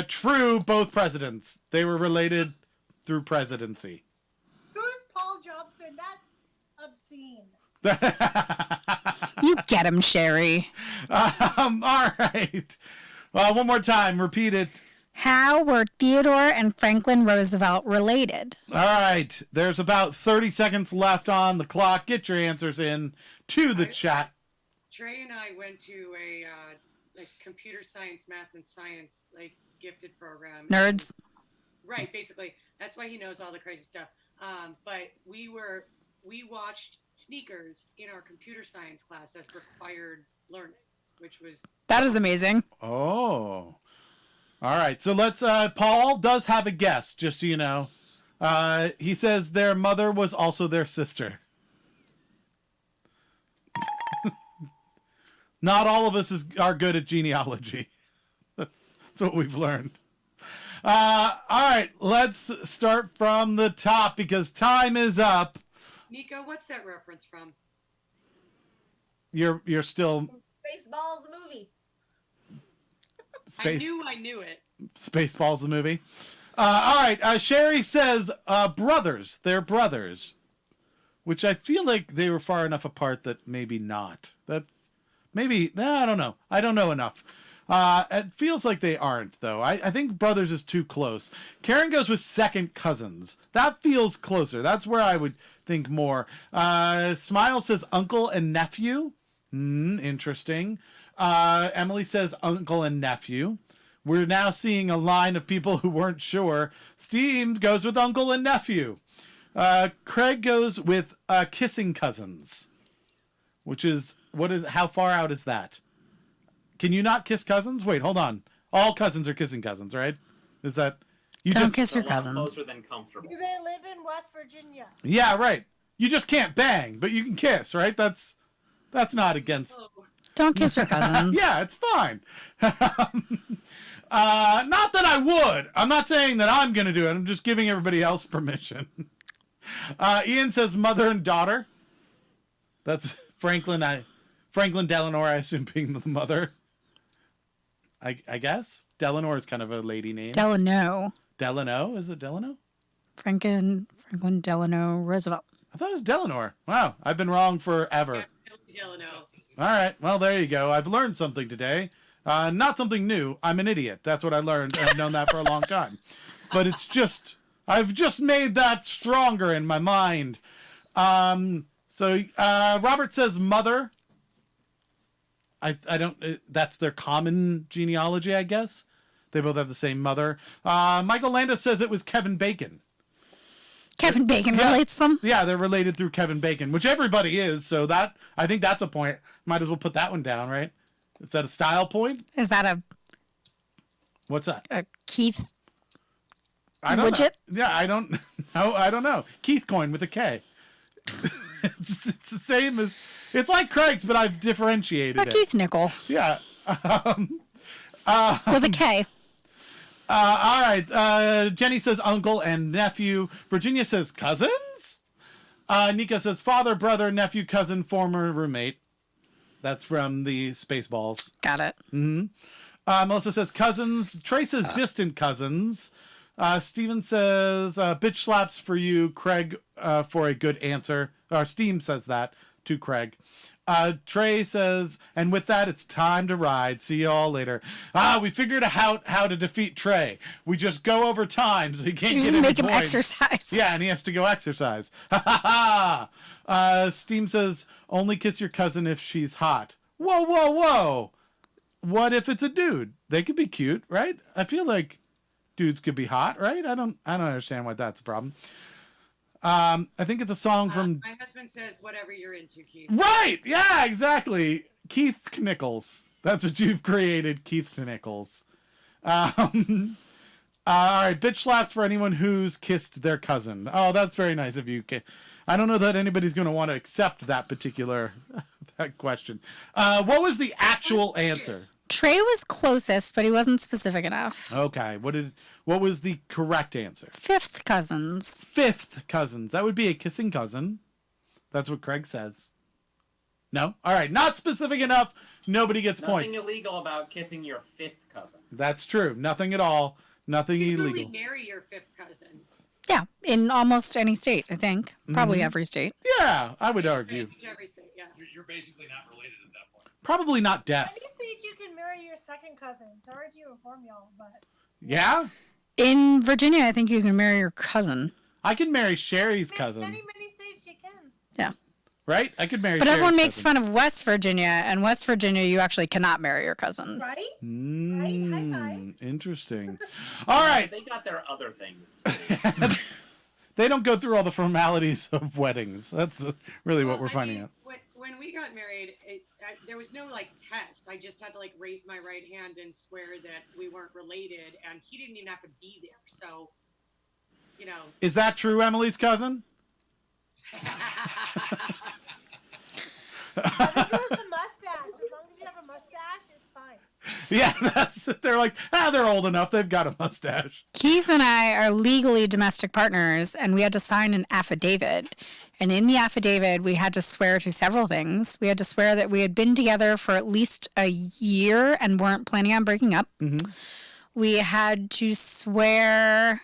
Speaker 1: True, both presidents. They were related through presidency.
Speaker 6: Who's Paul Jobson? That's obscene.
Speaker 2: You get him, Sherry.
Speaker 1: All right. One more time. Repeat it.
Speaker 2: How were Theodore and Franklin Roosevelt related?
Speaker 1: All right. There's about 30 seconds left on the clock. Get your answers in to the chat.
Speaker 3: Trey and I went to a like computer science, math, and science like gifted program.
Speaker 2: Nerds.
Speaker 3: Right, basically. That's why he knows all the crazy stuff. But we watched Sneakers in our computer science class as required learning, which was
Speaker 2: That is amazing.
Speaker 1: Oh. All right. So let's Paul does have a guess, just so you know. He says their mother was also their sister. Not all of us are good at genealogy. That's what we've learned. All right, let's start from the top because time is up.
Speaker 3: Nico, what's that reference from?
Speaker 1: You're still
Speaker 4: Baseball's the movie.
Speaker 1: space.
Speaker 3: I knew it.
Speaker 1: Spaceballs the movie. All right, Sherry says brothers. They're brothers, which I feel like they were far enough apart that maybe not. That maybe I don't know. I don't know enough. It feels like they aren't, though. I think brothers is too close. Karen goes with second cousins. That feels closer. That's where I would think more. Smile says uncle and nephew. Interesting. Emily says uncle and nephew. We're now seeing a line of people who weren't sure. Steve goes with uncle and nephew. Craig goes with kissing cousins, which is how far out is that? Can you not kiss cousins? Wait, hold on. All cousins are kissing cousins, right? Is that you
Speaker 2: Don't
Speaker 1: just
Speaker 2: kiss your
Speaker 5: It's a lot
Speaker 2: cousins.
Speaker 5: closer than comfortable.
Speaker 6: Do they live in West Virginia?
Speaker 1: Yeah, right. You just can't bang, but you can kiss, right? That's not against.
Speaker 3: Oh,
Speaker 2: Don't kiss your cousins.
Speaker 1: Yeah, it's fine. Not that I would. I'm not saying that I'm going to do it. I'm just giving everybody else permission. Ian says mother and daughter. That's Franklin Delano, I assume, being the mother. I guess. Delano is kind of a lady name.
Speaker 2: Delano.
Speaker 1: Delano? Is it Delano?
Speaker 2: Franklin Delano Roosevelt.
Speaker 1: I thought it was Delanor. Wow, I've been wrong forever.
Speaker 3: Delano.
Speaker 1: All right, well, there you go. I've learned something today. Not something new. I'm an idiot. That's what I learned. I've known that for a long time. But it's just, I've just made that stronger in my mind. So Robert says mother. I don't, that's their common genealogy, I guess. They both have the same mother. Michael Landis says it was Kevin Bacon.
Speaker 2: Kevin Bacon relates them.
Speaker 1: Yeah, they're related through Kevin Bacon, which everybody is. So that, I think that's a point. Might as well put that one down, right? Is that a style point?
Speaker 2: Is that
Speaker 1: What's that?
Speaker 2: a Keith
Speaker 1: I don't
Speaker 2: Widget?
Speaker 1: know. Yeah, I don't know. I don't know. Keith coin with a K. It's the same as, it's like Craig's, but I've differentiated
Speaker 2: A
Speaker 1: it.
Speaker 2: Keith nickel
Speaker 1: Yeah.
Speaker 2: with a K.
Speaker 1: All right. Jenny says uncle and nephew. Virginia says cousins. Nika says father, brother, nephew, cousin, former roommate. That's from the Spaceballs.
Speaker 2: Got it.
Speaker 1: Melissa says cousins. Trey says distant cousins. Steven says bitch slaps for you, Craig, for a good answer. Or Steam says that to Craig. Trey says, and with that, it's time to ride. See you all later. We figured out how to defeat Trey. We just go over time so he can't
Speaker 2: You
Speaker 1: get
Speaker 2: just
Speaker 1: any
Speaker 2: make him
Speaker 1: points.
Speaker 2: exercise.
Speaker 1: Yeah, and he has to go exercise. Ha ha ha! Steam says, only kiss your cousin if she's hot. Whoa, whoa, whoa! What if it's a dude? They could be cute, right? I feel like dudes could be hot, right? I don't understand why that's a problem. I think it's a song from...
Speaker 3: My husband says, whatever you're into, Keith.
Speaker 1: Right! Yeah, exactly. Keith Knickles. That's what you've created, Keith Knickles. All right, bitch slaps for anyone who's kissed their cousin. Oh, that's very nice of you. I don't know that anybody's going to want to accept that particular that question. What was the actual answer?
Speaker 2: Trey was closest, but he wasn't specific enough.
Speaker 1: Okay, what was the correct answer?
Speaker 2: Fifth cousins.
Speaker 1: Fifth cousins. That would be a kissing cousin. That's what Craig says. No? All right, not specific enough. Nobody gets
Speaker 5: Nothing
Speaker 1: points.
Speaker 5: illegal about kissing your fifth cousin.
Speaker 1: That's true. Nothing at all. Nothing
Speaker 3: You
Speaker 1: illegal.
Speaker 3: really marry your fifth cousin.
Speaker 2: Yeah, in almost any state, I think. Probably every state.
Speaker 1: Yeah, I would argue.
Speaker 3: Pretty much every state, yeah.
Speaker 7: You're basically not related at that point.
Speaker 1: Probably not death.
Speaker 6: Any state you can marry your second cousin. Sorry to inform y'all, but
Speaker 1: Yeah?
Speaker 2: In Virginia, I think you can marry your cousin.
Speaker 1: I can marry Sherry's
Speaker 6: many,
Speaker 1: cousin.
Speaker 6: many states you can.
Speaker 2: Yeah.
Speaker 1: Right? I could marry
Speaker 2: But
Speaker 1: Sherry's
Speaker 2: everyone makes
Speaker 1: cousin.
Speaker 2: fun of West Virginia, and West Virginia, you actually cannot marry your cousin.
Speaker 6: Right?
Speaker 1: Mm,
Speaker 6: High five.
Speaker 1: interesting. All right.
Speaker 5: They got their other things to do.
Speaker 1: They don't go through all the formalities of weddings. That's really what
Speaker 3: Well,
Speaker 1: we're
Speaker 3: I
Speaker 1: finding
Speaker 3: mean,
Speaker 1: out.
Speaker 3: When we got married, there was no like test. I just had to like raise my right hand and swear that we weren't related, and he didn't even have to be there. So, you know.
Speaker 1: Is that true, Emily's cousin?
Speaker 6: I think it was the mustache. As long as you have a mustache, it's fine.
Speaker 1: Yeah, they're like, they're old enough. They've got a mustache.
Speaker 2: Keith and I are legally domestic partners, and we had to sign an affidavit. And in the affidavit, we had to swear to several things. We had to swear that we had been together for at least a year and weren't planning on breaking up.
Speaker 1: Mm-hmm.
Speaker 2: We had to swear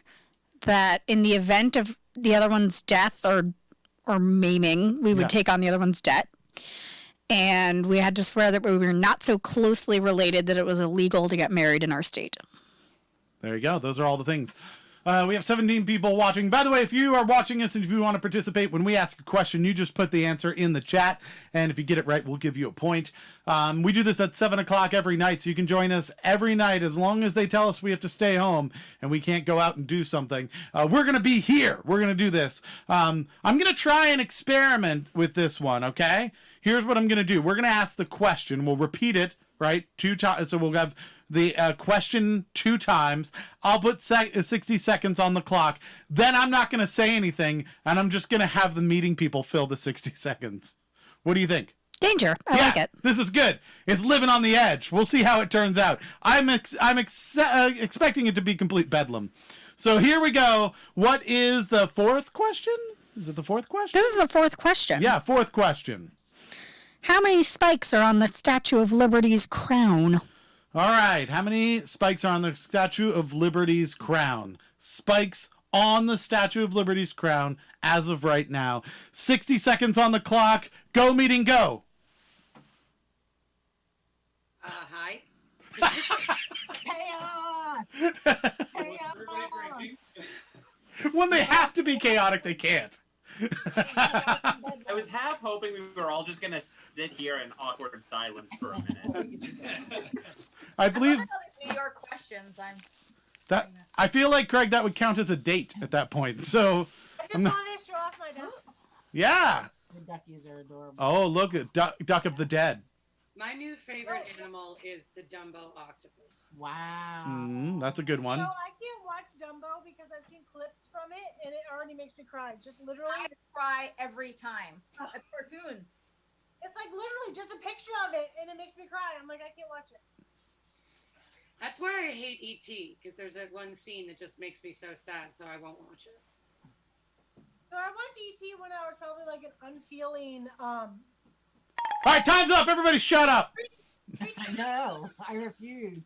Speaker 2: that in the event of the other one's death or maiming, we would
Speaker 1: Yeah.
Speaker 2: take on the other one's debt. And we had to swear that we were not so closely related that it was illegal to get married in our state.
Speaker 1: There you go. Those are all the things. We have 17 people watching. By the way, if you are watching us and if you want to participate, when we ask a question, you just put the answer in the chat. And if you get it right, we'll give you a point. We do this at 7 o'clock every night, so you can join us every night as long as they tell us we have to stay home and we can't go out and do something. We're going to be here. We're going to do this. I'm going to try and experiment with this one, okay? Here's what I'm going to do. We're going to ask the question. We'll repeat it, right? 2 times. So we'll have the question 2 times. I'll put 60 seconds on the clock. Then I'm not going to say anything, and I'm just going to have the meeting people fill the 60 seconds. What do you think?
Speaker 2: Danger. I like it.
Speaker 1: This is good. It's living on the edge. We'll see how it turns out. I'm expecting it to be complete bedlam. So here we go. What is the 4th question? Is it the 4th question?
Speaker 2: This is the 4th question.
Speaker 1: Yeah, 4th question.
Speaker 2: How many spikes are on the Statue of Liberty's crown?
Speaker 1: All right. How many spikes are on the Statue of Liberty's crown? Spikes on the Statue of Liberty's crown as of right now. 60 seconds on the clock. Go, meeting, go.
Speaker 3: Hi.
Speaker 4: Chaos! Chaos!
Speaker 1: When they have to be chaotic, they can't.
Speaker 5: I was half hoping we were all just gonna sit here in awkward silence for a minute.
Speaker 1: I believe
Speaker 4: I love all these New York questions.
Speaker 1: that. I feel like, Craig, that would count as a date at that point. So,
Speaker 6: I just
Speaker 1: I'm not-
Speaker 6: wanted to show off my desk.
Speaker 1: yeah.
Speaker 8: The duckies are adorable.
Speaker 1: Oh, look at Duck of the Dead.
Speaker 3: My new favorite animal is the Dumbo octopus.
Speaker 6: Wow.
Speaker 1: That's a good one.
Speaker 6: No, I can't watch Dumbo because I've seen clips from it and it already makes me cry. Just literally,
Speaker 4: I cry every time. A cartoon.
Speaker 6: it's like literally just a picture of it and it makes me cry. I'm like, I can't watch it.
Speaker 3: That's why I hate E.T. because there's that one scene that just makes me so sad, so I won't watch it.
Speaker 6: So I watched E.T. when I was probably like an unfeeling.
Speaker 1: All right, time's up. Everybody shut up.
Speaker 8: I know. I refuse.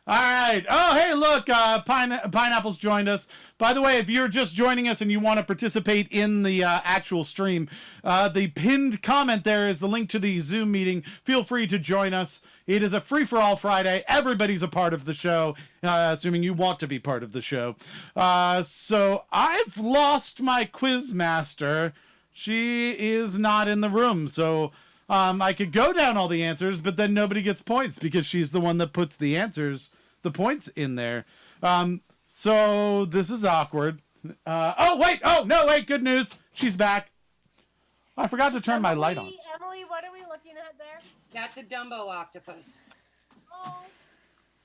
Speaker 1: All right. Oh, hey, look, Pineapple's joined us. By the way, if you're just joining us and you want to participate in the actual stream, the pinned comment there is the link to the Zoom meeting. Feel free to join us. It is a free-for-all Friday. Everybody's a part of the show, assuming you want to be part of the show. So I've lost my quiz master. She is not in the room, so I could go down all the answers, but then nobody gets points because she's the one that puts the answers, the points in there. So this is awkward. Wait, good news. She's back. I forgot to turn my light on.
Speaker 6: Emily, what are we looking at there?
Speaker 3: That's a Dumbo octopus.
Speaker 6: Oh,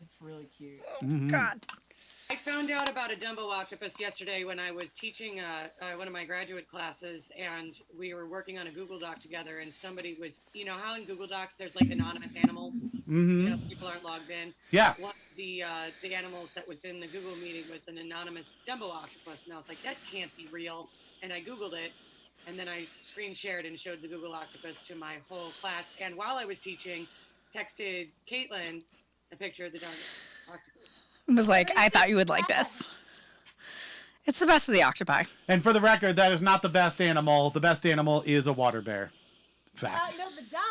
Speaker 8: It's really cute.
Speaker 2: God.
Speaker 3: I found out about a Dumbo octopus yesterday when I was teaching one of my graduate classes, and we were working on a Google Doc together. And somebody was, you know, how in Google Docs there's like anonymous animals, you know, people aren't logged in.
Speaker 1: Yeah.
Speaker 3: One of the animals that was in the Google meeting was an anonymous Dumbo octopus, and I was like, that can't be real. And I Googled it, and then I screen shared and showed the Google octopus to my whole class. And while I was teaching, texted Caitlin a picture of the Dumbo octopus.
Speaker 2: It was like, I thought you would like this. It's the best of the octopi.
Speaker 1: And for the record, that is not the best animal. The best animal is a water bear. Fact.
Speaker 6: no, the duck.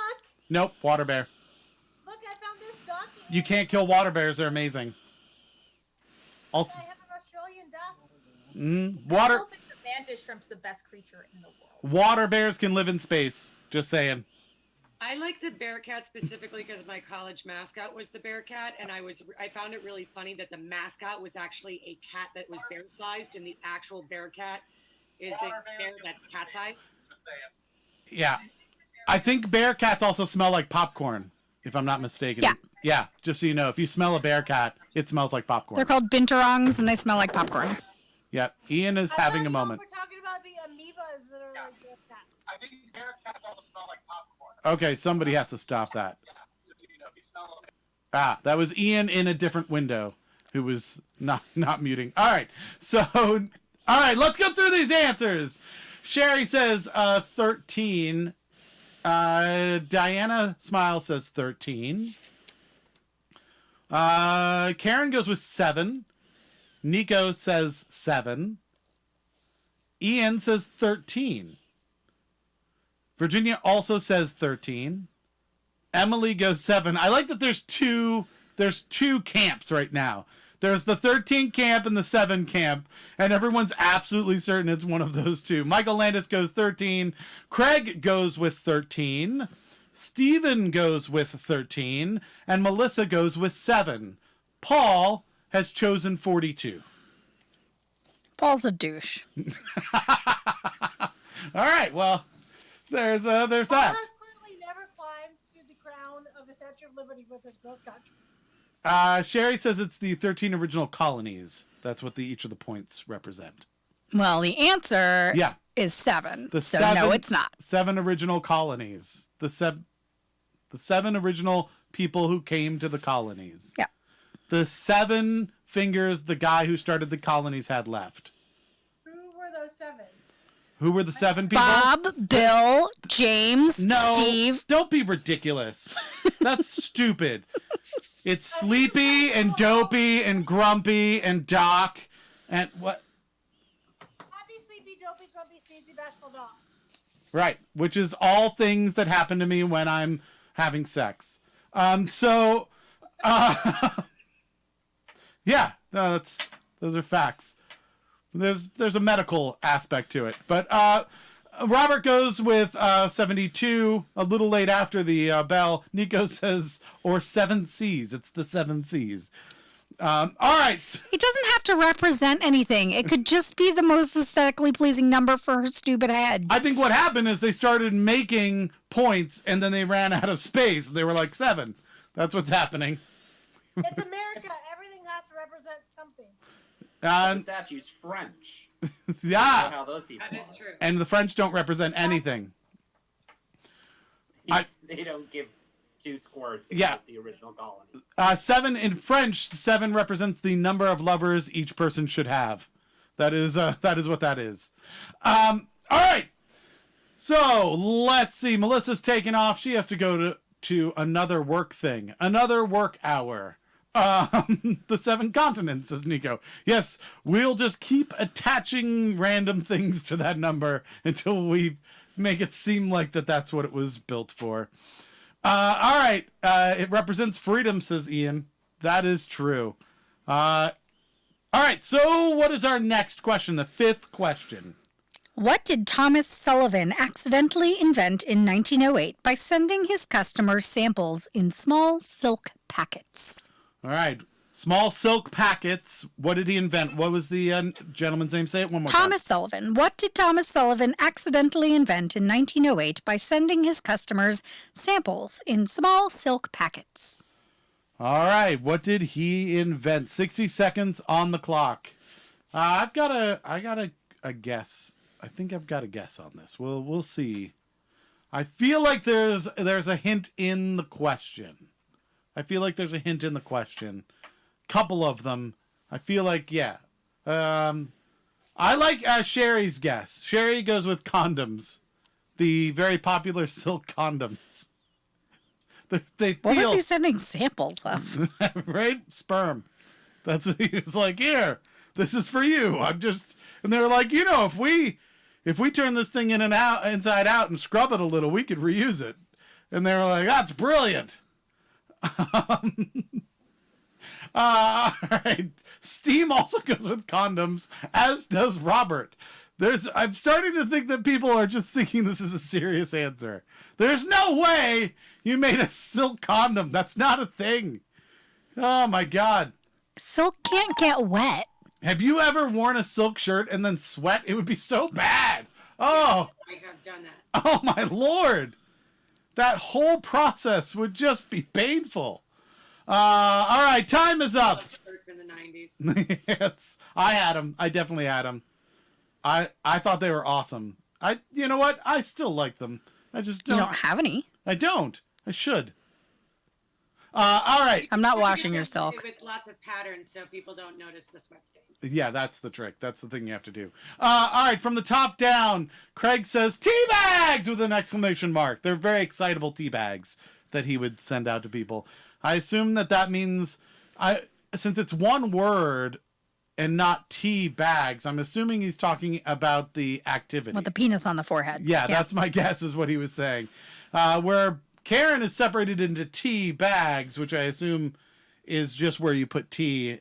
Speaker 1: Nope, water bear.
Speaker 6: Look, I found this duck.
Speaker 1: You can't kill water bears. They're amazing. Also,
Speaker 6: I have an Australian duck.
Speaker 4: I
Speaker 1: water
Speaker 4: don't think the mantis shrimp's the best creature in the world.
Speaker 1: water bears can live in space. Just saying.
Speaker 3: I like the Bearcat specifically because my college mascot was the Bearcat, and I found it really funny that the mascot was actually a cat that was bear-sized, and the actual Bearcat is a bear that's cat-sized.
Speaker 1: Yeah. I think bear cats also smell like popcorn, if I'm not mistaken.
Speaker 2: Yeah.
Speaker 1: Yeah, just so you know, if you smell a bear cat, it smells like popcorn.
Speaker 2: They're called binturongs, and they smell like popcorn.
Speaker 1: Yep. Ian is
Speaker 6: I
Speaker 1: having
Speaker 6: thought
Speaker 1: a moment.
Speaker 6: We're talking about the amoebas that are like bear cats.
Speaker 7: I think Bearcats also smell like popcorn.
Speaker 1: Okay, somebody has to stop that.
Speaker 7: Just so you know, if you smell them.
Speaker 1: That was Ian in a different window who was not muting. All right. So, all right, let's go through these answers. Sherry says 13. Diana Smile says 13. Karen goes with 7. Nico says 7. Ian says 13. Virginia also says 13. Emily goes 7. I like that there's two camps right now. There's the 13 camp and the 7 camp, and everyone's absolutely certain it's one of those two. Michael Landis goes 13. Craig goes with 13. Steven goes with 13. And Melissa goes with 7. Paul has chosen 42.
Speaker 2: Paul's a douche.
Speaker 1: All right, well, there's
Speaker 6: Paul
Speaker 1: that.
Speaker 6: has clearly never climbed to the crown of the Statue of Liberty with his Girl Scout troop.
Speaker 1: Sherry says it's the 13 original colonies. That's what each of the points represent.
Speaker 2: Well, the answer
Speaker 1: Yeah.
Speaker 2: is 7.
Speaker 1: The
Speaker 2: so
Speaker 1: 7
Speaker 2: no, it's not.
Speaker 1: 7 original colonies. The 7 original people who came to the colonies.
Speaker 2: Yeah.
Speaker 1: The 7 fingers the guy who started the colonies had left.
Speaker 6: Who were those 7?
Speaker 1: Who were the 7 people?
Speaker 2: Bob, Bill, James,
Speaker 1: No,
Speaker 2: Steve.
Speaker 1: don't be ridiculous. That's stupid. It's Sleepy and Dopey and Grumpy and Doc and what?
Speaker 6: Happy, sleepy, dopey, grumpy, sneezy, bashful dog.
Speaker 1: Right, which is all things that happen to me when I'm having sex. Yeah, no, those are facts. There's a medical aspect to it, but Robert goes with 72. A little late after the bell. Nico says, or 7 C's. It's the 7 C's. All right.
Speaker 2: It doesn't have to represent anything. It could just be the most aesthetically pleasing number for her stupid head.
Speaker 1: I think what happened is they started making points and then they ran out of space. They were like 7. That's what's happening.
Speaker 6: It's America. Everything has to represent something.
Speaker 5: The statue's French. I don't know
Speaker 1: Yeah.
Speaker 5: how those people
Speaker 3: That is
Speaker 5: are.
Speaker 3: true.
Speaker 1: And the French don't represent anything.
Speaker 5: They don't give 2 squirts
Speaker 1: Yeah.
Speaker 5: about the original colonies.
Speaker 1: 7 in French, 7 represents the number of lovers each person should have. That is what that is. All right. So let's see. Melissa's taking off. She has to go to another work thing, another work hour. The 7 continents, says Nico. Yes, we'll just keep attaching random things to that number until we make it seem like that's what it was built for. All right. It represents freedom, says Ian. That is true. All right. So what is our next question? The 5th question.
Speaker 2: What did Thomas Sullivan accidentally invent in 1908 by sending his customers samples in small silk packets?
Speaker 1: All right. Small silk packets. What did he invent? What was the gentleman's name? Say it one more
Speaker 2: Thomas Sullivan. What did Thomas Sullivan accidentally invent in 1908 by sending his customers samples in small silk packets?
Speaker 1: time. All right. What did he invent? 60 seconds on the clock. I got a guess. I think I've got a guess on this. We'll see. I feel like there's a hint in the question. Couple of them. I feel like, yeah. I like Sherry's guess. Sherry goes with condoms. The very popular silk condoms. They feel,
Speaker 2: What was he sending samples of?
Speaker 1: right? Sperm. That's what he was like, here, this is for you. And they were like, if we turn this thing in and out, inside out and scrub it a little, we could reuse it. And they were like, that's brilliant. All right. Steam also goes with condoms, as does Robert. I'm starting to think that people are just thinking this is a serious answer. There's no way you made a silk condom. That's not a thing. Oh my God.
Speaker 2: Silk can't get wet.
Speaker 1: Have you ever worn a silk shirt and then sweat? It would be so bad. Oh,
Speaker 3: I have done that.
Speaker 1: oh my Lord. That whole process would just be painful. All right, time is up.
Speaker 3: Shirts in the 90s.
Speaker 1: Yes, I had them. I definitely had them. I thought they were awesome. You know what? I still like them. I just
Speaker 2: You
Speaker 1: don't.
Speaker 2: don't have any.
Speaker 1: I don't. I should. All right.
Speaker 2: I'm not washing
Speaker 3: You
Speaker 2: your
Speaker 3: have to
Speaker 2: silk.
Speaker 3: do it with lots of patterns so people don't notice the sweat stains.
Speaker 1: Yeah, that's the trick. That's the thing you have to do. All right, from the top down, Craig says tea bags with an exclamation mark. They're very excitable tea bags that he would send out to people. I assume that means since it's one word and not tea bags, I'm assuming he's talking about the activity.
Speaker 2: With the penis on the forehead.
Speaker 1: Yeah, that's my guess is what he was saying. Where Karen is separated into tea bags, which I assume is just where you put tea.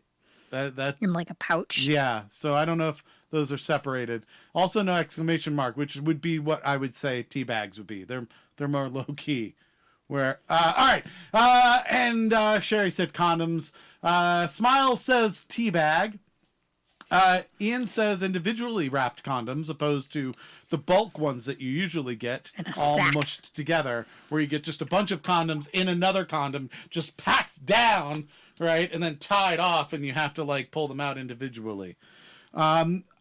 Speaker 1: That
Speaker 2: In like a pouch.
Speaker 1: yeah. So I don't know if those are separated. Also, no exclamation mark, which would be what I would say tea bags would be. They're more low key. Where all right, and Sherry said condoms. Smile says tea bag. Ian says individually wrapped condoms, opposed to the bulk ones that you usually get
Speaker 2: In a
Speaker 1: all
Speaker 2: sack.
Speaker 1: mushed together, where you get just a bunch of condoms in another condom, just packed down, right, and then tied off, and you have to like pull them out individually.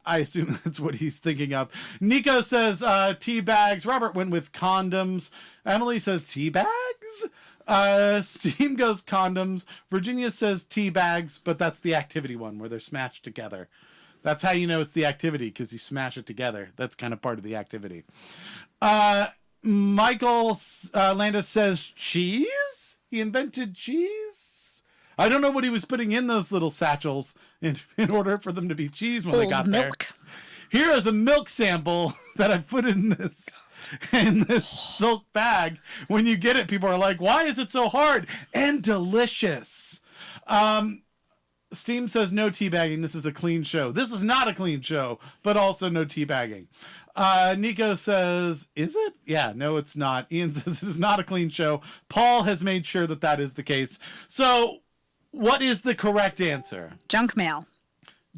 Speaker 1: I assume that's what he's thinking of. Nico says tea bags. Robert went with condoms. Emily says tea bags. Steam goes condoms. Virginia says tea bags, but that's the activity one where they're smashed together. That's how you know it's the activity, because you smash it together. That's kind of part of the activity. Michael Landis says cheese. He invented cheese. I don't know what he was putting in those little satchels in order for them to be cheese when they
Speaker 2: Old
Speaker 1: got there.
Speaker 2: milk.
Speaker 1: Here is a milk sample that I put in this silk bag. When you get it, people are like, why is it so hard and delicious? Steam says no teabagging. This is a clean show. This is not a clean show, but also no teabagging. Nico says, is it? Yeah, no, it's not. Ian says it is not a clean show. Paul has made sure that is the case. So What is the correct answer?
Speaker 2: Junk mail.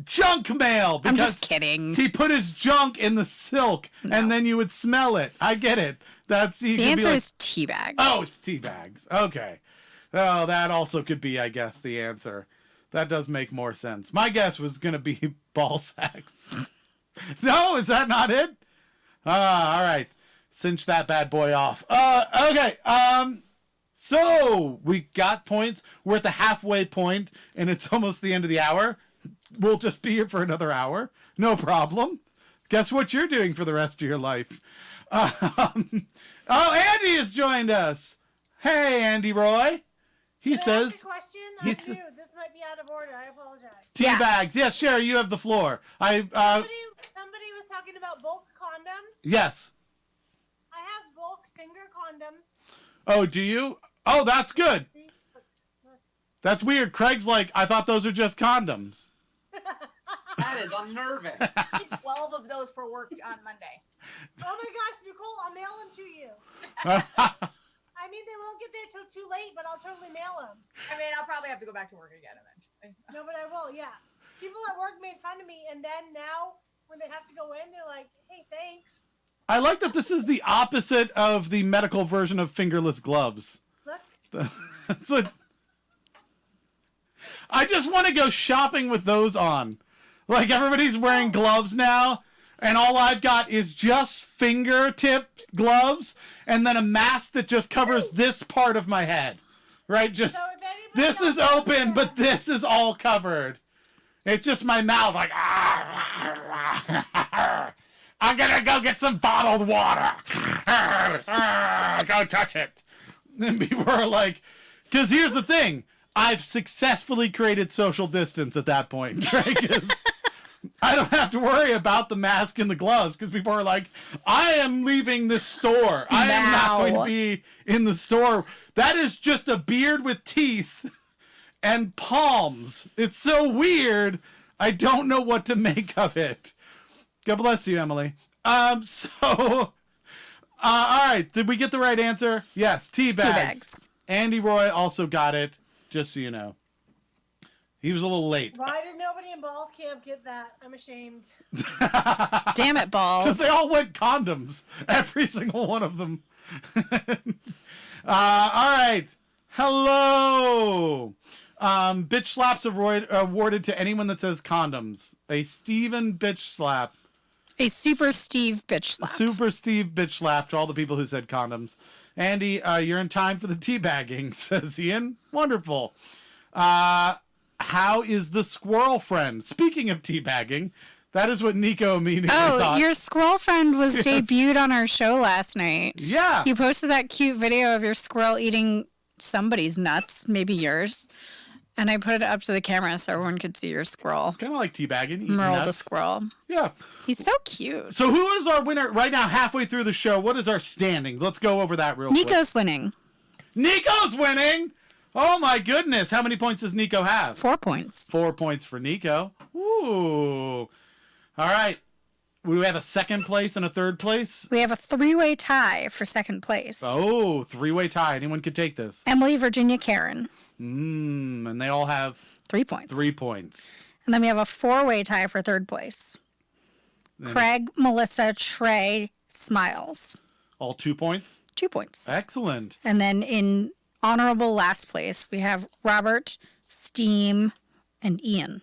Speaker 1: Junk mail.
Speaker 2: I'm
Speaker 1: Because
Speaker 2: just kidding.
Speaker 1: he put his junk in the silk, and then you would smell it. I get it. That's
Speaker 2: The answer is tea bags.
Speaker 1: Oh, it's tea bags. Okay. Oh, that also could be, I guess, the answer. That does make more sense. My guess was going to be ball sacks. No, is that not it? All right. Cinch that bad boy off. Okay. So we got points. We're at the halfway point, and it's almost the end of the hour. We'll just be here for another hour. No problem. Guess what you're doing for the rest of your life? Oh, Andy has joined us. Hey, Andy Roy. He
Speaker 6: Can I ask
Speaker 1: says
Speaker 6: a question?
Speaker 1: he
Speaker 6: I
Speaker 1: s-
Speaker 6: do. This might be out of order. I apologize.
Speaker 1: tea
Speaker 2: Yeah.
Speaker 1: bags. Yes, Sherry, you have the floor.
Speaker 6: Somebody was talking about bulk condoms.
Speaker 1: Yes.
Speaker 6: I have bulk finger condoms.
Speaker 1: Oh, do you? Oh, that's good. That's weird. Craig's like, I thought those are just condoms.
Speaker 5: That is unnerving.
Speaker 4: I need 12 of those for work on Monday.
Speaker 6: Oh my gosh, Nicole, I'll mail them to you. I mean, they won't get there till too late, but I'll totally mail them.
Speaker 4: I mean, I'll probably have to go back to work again eventually.
Speaker 6: No, but I will, yeah. People at work made fun of me, and then now, when they have to go in, they're like, hey, thanks.
Speaker 1: I like that this is the opposite of the medical version of fingerless gloves.
Speaker 6: Look,
Speaker 1: That's what. I just want to go shopping with those on. Like everybody's wearing gloves now, and all I've got is just fingertip gloves and then a mask that just covers this part of my head. Right? Just
Speaker 6: so if anybody
Speaker 1: this is
Speaker 6: else
Speaker 1: open,
Speaker 6: wants
Speaker 1: but this is all covered. It's just my mouth like I'm gonna go get some bottled water. Go touch it. And people are like, because here's the thing. I've successfully created social distance at that point, right? 'Cause I don't have to worry about the mask and the gloves because people are like, I am leaving this store. I am not going to be in the store. That is just a beard with teeth and palms. It's so weird. I don't know what to make of it. God bless you, Emily. All right. Did we get the right answer? Yes, tea bags.
Speaker 2: bags.
Speaker 1: Andy Roy also got it, just so you know. He was a little late.
Speaker 6: Why did nobody in Balls Camp get that? I'm ashamed.
Speaker 2: Damn it, balls.
Speaker 1: Because they all went condoms. Every single one of them. All right. Hello. Bitch slaps awarded to anyone that says condoms. A Steven bitch slap.
Speaker 2: A super Steve bitch slap.
Speaker 1: Super Steve bitch slap to all the people who said condoms. Andy, you're in time for the teabagging, says Ian. Wonderful. How is the squirrel friend? Speaking of teabagging, that is what Nico immediately thought.
Speaker 2: Oh, your squirrel friend was
Speaker 1: Yes.
Speaker 2: debuted on our show last night.
Speaker 1: Yeah.
Speaker 2: You posted that cute video of your squirrel eating somebody's nuts, maybe yours. And I put it up to the camera so everyone could see your squirrel.
Speaker 1: Kind of like teabagging. eating
Speaker 2: Merle the
Speaker 1: nuts.
Speaker 2: squirrel.
Speaker 1: Yeah.
Speaker 2: He's so cute.
Speaker 1: So who is our winner right now halfway through the show? What is our standings? Let's go over that real quick.
Speaker 2: Nico's winning.
Speaker 1: Nico's winning! Oh my goodness. How many points does Nico have?
Speaker 2: 4 points.
Speaker 1: 4 points for Nico. Ooh. All right. We have a second place and a third place.
Speaker 2: We have a 3-way tie for second place.
Speaker 1: Oh, three-way tie. Anyone could take this.
Speaker 2: Emily, Virginia, Karen.
Speaker 1: And they all have
Speaker 2: 3 points.
Speaker 1: 3 points.
Speaker 2: And then we have a 4-way tie for third place. Craig, Melissa, Trey, Smiles.
Speaker 1: All 2 points.
Speaker 2: 2 points.
Speaker 1: Excellent.
Speaker 2: And then in honorable last place, we have Robert, Steam, and Ian.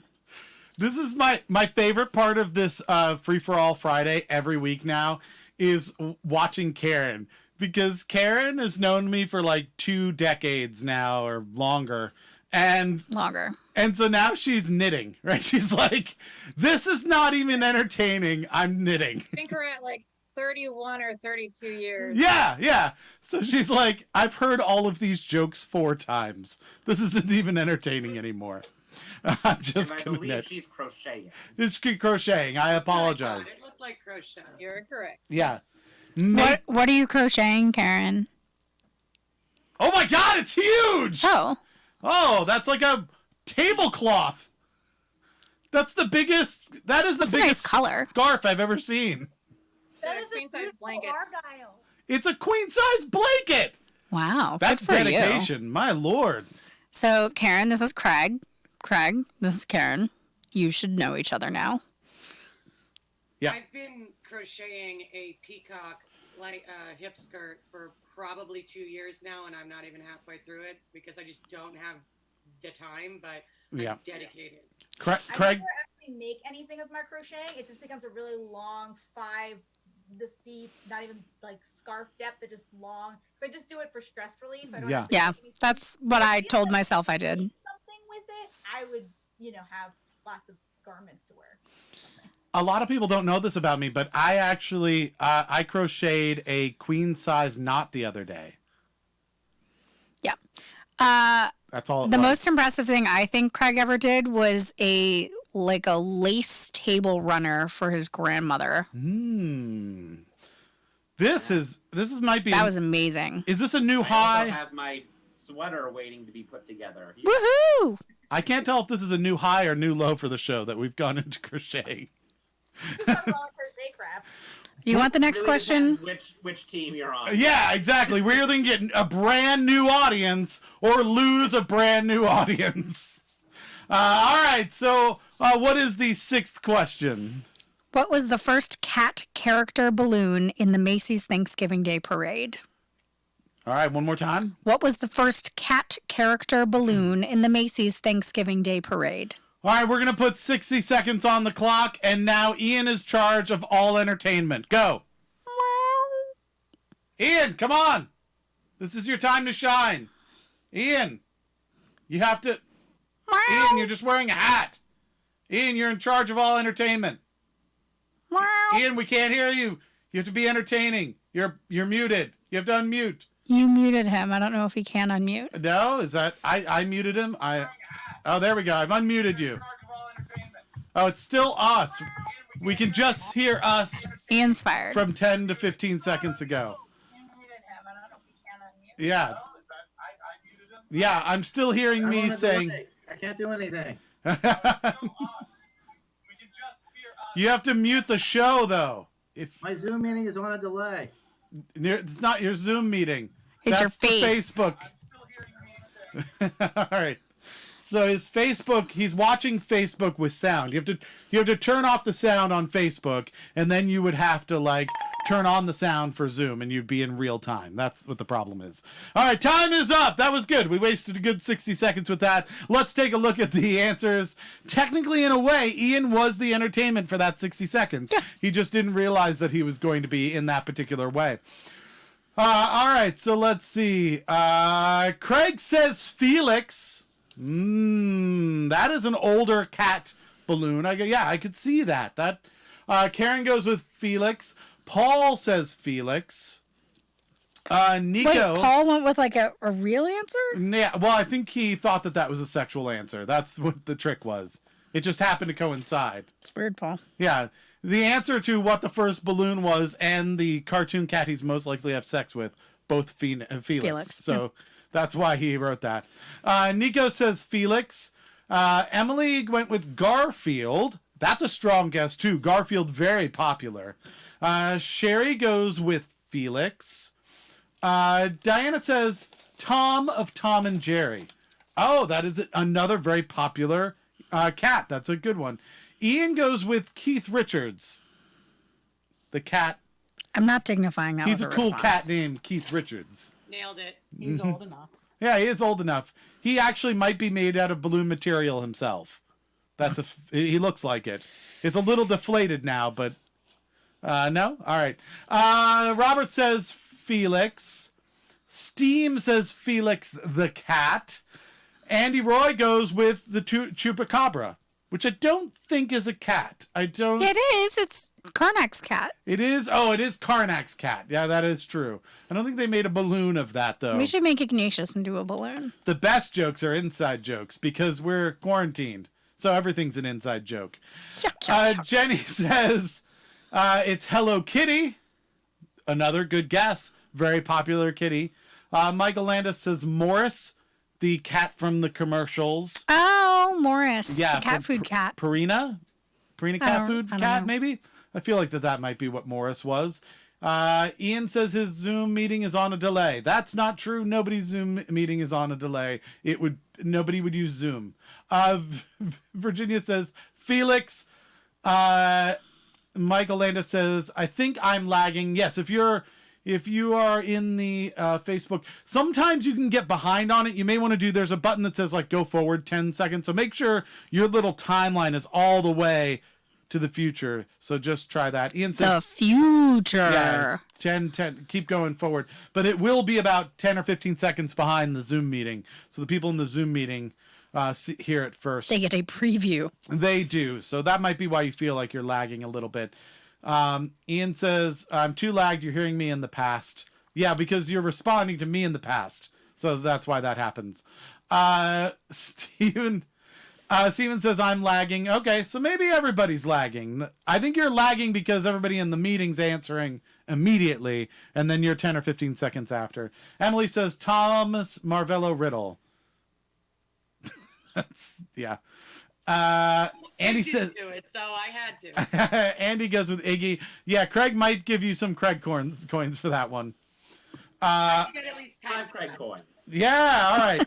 Speaker 1: This is my favorite part of this Free for All Friday every week now is watching Karen, because Karen has known me for like 2 decades now or longer. And
Speaker 2: Longer.
Speaker 1: so now she's knitting, right? She's like, this is not even entertaining. I'm knitting.
Speaker 9: I think we're at like 31 or 32 years.
Speaker 1: Yeah. So she's like, I've heard all of these jokes 4 times. This isn't even entertaining anymore. I'm just
Speaker 5: And I
Speaker 1: gonna
Speaker 5: believe
Speaker 1: knit.
Speaker 5: she's crocheting.
Speaker 1: It's crocheting. I apologize.
Speaker 3: It looked like crochet.
Speaker 9: You're correct.
Speaker 1: Yeah.
Speaker 2: What are you crocheting, Karen?
Speaker 1: Oh my God, it's huge!
Speaker 2: Oh,
Speaker 1: Oh, that's like a tablecloth. That's the biggest. That is the
Speaker 2: that's a nice
Speaker 1: biggest
Speaker 2: color.
Speaker 1: scarf I've ever seen.
Speaker 6: That
Speaker 9: a
Speaker 6: is a
Speaker 9: queen-size
Speaker 6: beautiful
Speaker 9: blanket.
Speaker 6: Argyle.
Speaker 1: It's a queen size blanket.
Speaker 2: Wow.
Speaker 1: That's
Speaker 2: good for you.
Speaker 1: dedication. My lord.
Speaker 2: So, Karen, this is Craig. Craig, this is Karen. You should know each other now.
Speaker 1: Yeah.
Speaker 3: I've been crocheting a peacock like hip skirt for probably 2 years now, and I'm not even halfway through it because I just don't have the time, but
Speaker 1: Yeah.
Speaker 3: I'm dedicated.
Speaker 1: Craig.
Speaker 4: I never actually make anything with my crocheting. It just becomes a really long 5 this deep, not even like scarf depth, that just long. So I just do it for stress relief. I don't
Speaker 1: Yeah.
Speaker 4: actually
Speaker 2: Yeah,
Speaker 4: make anything.
Speaker 2: that's what I told myself I did.
Speaker 4: Something with it, I would, have lots of garments to wear.
Speaker 1: A lot of people don't know this about me, but I actually I crocheted a queen size knot the other day.
Speaker 2: Yeah.
Speaker 1: That's all.
Speaker 2: The most impressive thing I think Craig ever did was a lace table runner for his grandmother.
Speaker 1: This might be.
Speaker 2: That was amazing.
Speaker 1: Is this a new
Speaker 5: I
Speaker 1: high?
Speaker 5: also have my sweater waiting to be put together.
Speaker 2: Woohoo!
Speaker 1: I can't tell if this is a new high or new low for the show that we've gone into crocheting.
Speaker 4: Just done all crochet crafts.
Speaker 2: You want the next
Speaker 5: Really
Speaker 2: question?
Speaker 5: depends which team you're on.
Speaker 1: Yeah, exactly. We're either gonna get a brand new audience or lose a brand new audience. All right. So, what is the 6th question?
Speaker 2: What was the first cat character balloon in the Macy's Thanksgiving Day Parade?
Speaker 1: All right, one more time.
Speaker 2: What was the first cat character balloon in the Macy's Thanksgiving Day Parade?
Speaker 1: All right, we're gonna put 60 seconds on the clock, and now Ian is charge of all entertainment. Go. Ian, come on. This is your time to shine. Ian, you have to. Ian, you're just wearing a hat. Ian, you're in charge of all entertainment. Ian, we can't hear you. You have to be entertaining. You're muted. You have to unmute.
Speaker 2: You muted him. I don't know if he can unmute.
Speaker 1: No, is that I muted him? Oh, there we go. I've unmuted you. Oh, it's still us. We can just hear us
Speaker 2: Ian's fired.
Speaker 1: from 10 to 15 seconds ago. Yeah. Yeah, I'm still hearing me saying.
Speaker 7: I can't do anything.
Speaker 1: You have to mute the show, though. If
Speaker 7: My Zoom meeting is on a delay.
Speaker 1: it's not your Zoom meeting,
Speaker 2: It's your
Speaker 1: that's the
Speaker 2: face.
Speaker 1: Facebook. All right. So his Facebook, he's watching Facebook with sound. You have to turn off the sound on Facebook, and then you would have to turn on the sound for Zoom, and you'd be in real time. That's what the problem is. All right, time is up. That was good. We wasted a good 60 seconds with that. Let's take a look at the answers. Technically, in a way, Ian was the entertainment for that 60 seconds.
Speaker 2: Yeah.
Speaker 1: He just didn't realize that he was going to be in that particular way. All right, so let's see. Craig says Felix. That is an older cat balloon. I could see that. Karen goes with Felix. Paul says Felix. Nico.
Speaker 2: Wait, Paul went with a real answer?
Speaker 1: Yeah, well, I think he thought that was a sexual answer. That's what the trick was. It just happened to coincide.
Speaker 2: It's weird, Paul.
Speaker 1: Yeah, the answer to what the first balloon was and the cartoon cat he's most likely to have sex with, both Felix. So that's why he wrote that. Nico says Felix. Emily went with Garfield. That's a strong guess, too. Garfield, very popular. Sherry goes with Felix. Diana says Tom of Tom and Jerry. Oh, that is another very popular cat. That's a good one. Ian goes with Keith Richards. The cat.
Speaker 2: I'm not dignifying that.
Speaker 1: He's a
Speaker 2: with
Speaker 1: cool
Speaker 2: response.
Speaker 1: cat named Keith Richards.
Speaker 3: Nailed it.
Speaker 8: He's old enough.
Speaker 1: Yeah, he is old enough. He actually might be made out of balloon material himself. He looks like it. It's a little deflated now, but no? All right. Robert says Felix. Steam says Felix the cat. Andy Roy goes with the Chupacabra, which I don't think is a cat.
Speaker 2: It is. It's Karnak's cat.
Speaker 1: It is. Oh, it is Karnak's cat. Yeah, that is true. I don't think they made a balloon of that, though.
Speaker 2: We should make Ignatius and do a balloon.
Speaker 1: The best jokes are inside jokes because we're quarantined. So everything's an inside joke. Jenny says it's Hello Kitty. Another good guess. Very popular kitty. Michael Landis says Morris, the cat from the commercials.
Speaker 2: Oh, Morris.
Speaker 1: Yeah,
Speaker 2: The cat
Speaker 1: from
Speaker 2: food cat.
Speaker 1: Purina cat food
Speaker 2: I don't
Speaker 1: cat,
Speaker 2: know.
Speaker 1: maybe? I feel like that might be what Morris was. Ian says his Zoom meeting is on a delay. That's not true. Nobody's Zoom meeting is on a delay. Nobody would use Zoom. Virginia says Felix. Michael Landis says, I think I'm lagging. Yes, if you are in the Facebook, sometimes you can get behind on it. You may want to there's a button that says like go forward 10 seconds. So make sure your little timeline is all the way to the future. So just try that. Ian says
Speaker 2: The future.
Speaker 1: yeah, 10, keep going forward. But it will be about 10 or 15 seconds behind the Zoom meeting. So the people in the Zoom meeting hear it first.
Speaker 2: They get a preview.
Speaker 1: They do. So that might be why you feel like you're lagging a little bit. Ian says, I'm too lagged. You're hearing me in the past. Yeah, because you're responding to me in the past. So that's why that happens. Steven says, I'm lagging. Okay, so maybe everybody's lagging. I think you're lagging because everybody in the meeting's answering immediately, and then you're 10 or 15 seconds after. Emily says, Thomas Marvello Riddle. Yeah. Andy says,
Speaker 3: do it, so I had to.
Speaker 1: Andy goes with Iggy. Yeah, Craig might give you some Craig coins for that one.
Speaker 3: You got at least 10
Speaker 5: 5 Craig coins.
Speaker 1: Yeah, all right.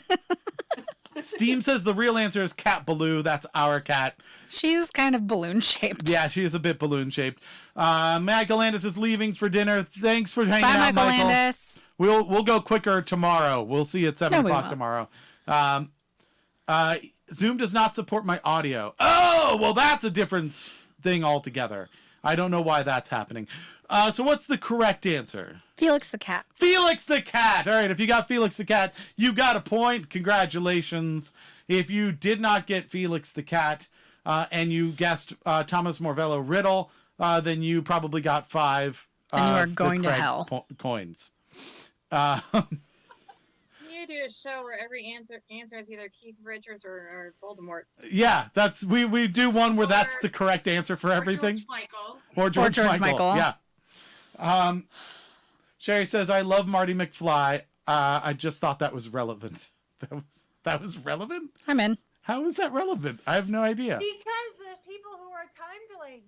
Speaker 1: Steam says the real answer is Cat Baloo. That's our cat.
Speaker 2: She's kind of balloon shaped.
Speaker 1: Yeah, she is a bit balloon shaped. Michael Landis is leaving for dinner. Thanks for hanging
Speaker 2: Bye,
Speaker 1: out,
Speaker 2: Michael Landis.
Speaker 1: We'll go quicker tomorrow. We'll see you at 7
Speaker 2: No, we
Speaker 1: o'clock
Speaker 2: won't.
Speaker 1: tomorrow. Zoom does not support my audio. Oh, well, that's a different thing altogether. I don't know why that's happening. So what's the correct answer?
Speaker 2: Felix the cat.
Speaker 1: Felix the cat. All right, if you got Felix the cat, you got a point. Congratulations. If you did not get Felix the cat and you guessed Thomas Morvello Riddle, then you probably got 5.
Speaker 2: And you are
Speaker 1: the
Speaker 2: going to
Speaker 1: Craig
Speaker 2: hell.
Speaker 1: Coins.
Speaker 9: You do a show where every answer is either Keith Richards or Voldemort.
Speaker 1: Yeah, that's we do one where that's
Speaker 3: Or-
Speaker 1: the correct answer for
Speaker 3: Or
Speaker 1: everything.
Speaker 3: George Michael.
Speaker 1: Or George
Speaker 2: George Michael.
Speaker 1: Yeah. Sherry says, I love Marty McFly. I just thought that was relevant. That was relevant?
Speaker 2: I'm in.
Speaker 1: How is that relevant? I have no idea.
Speaker 6: Because there's people who are time delayed.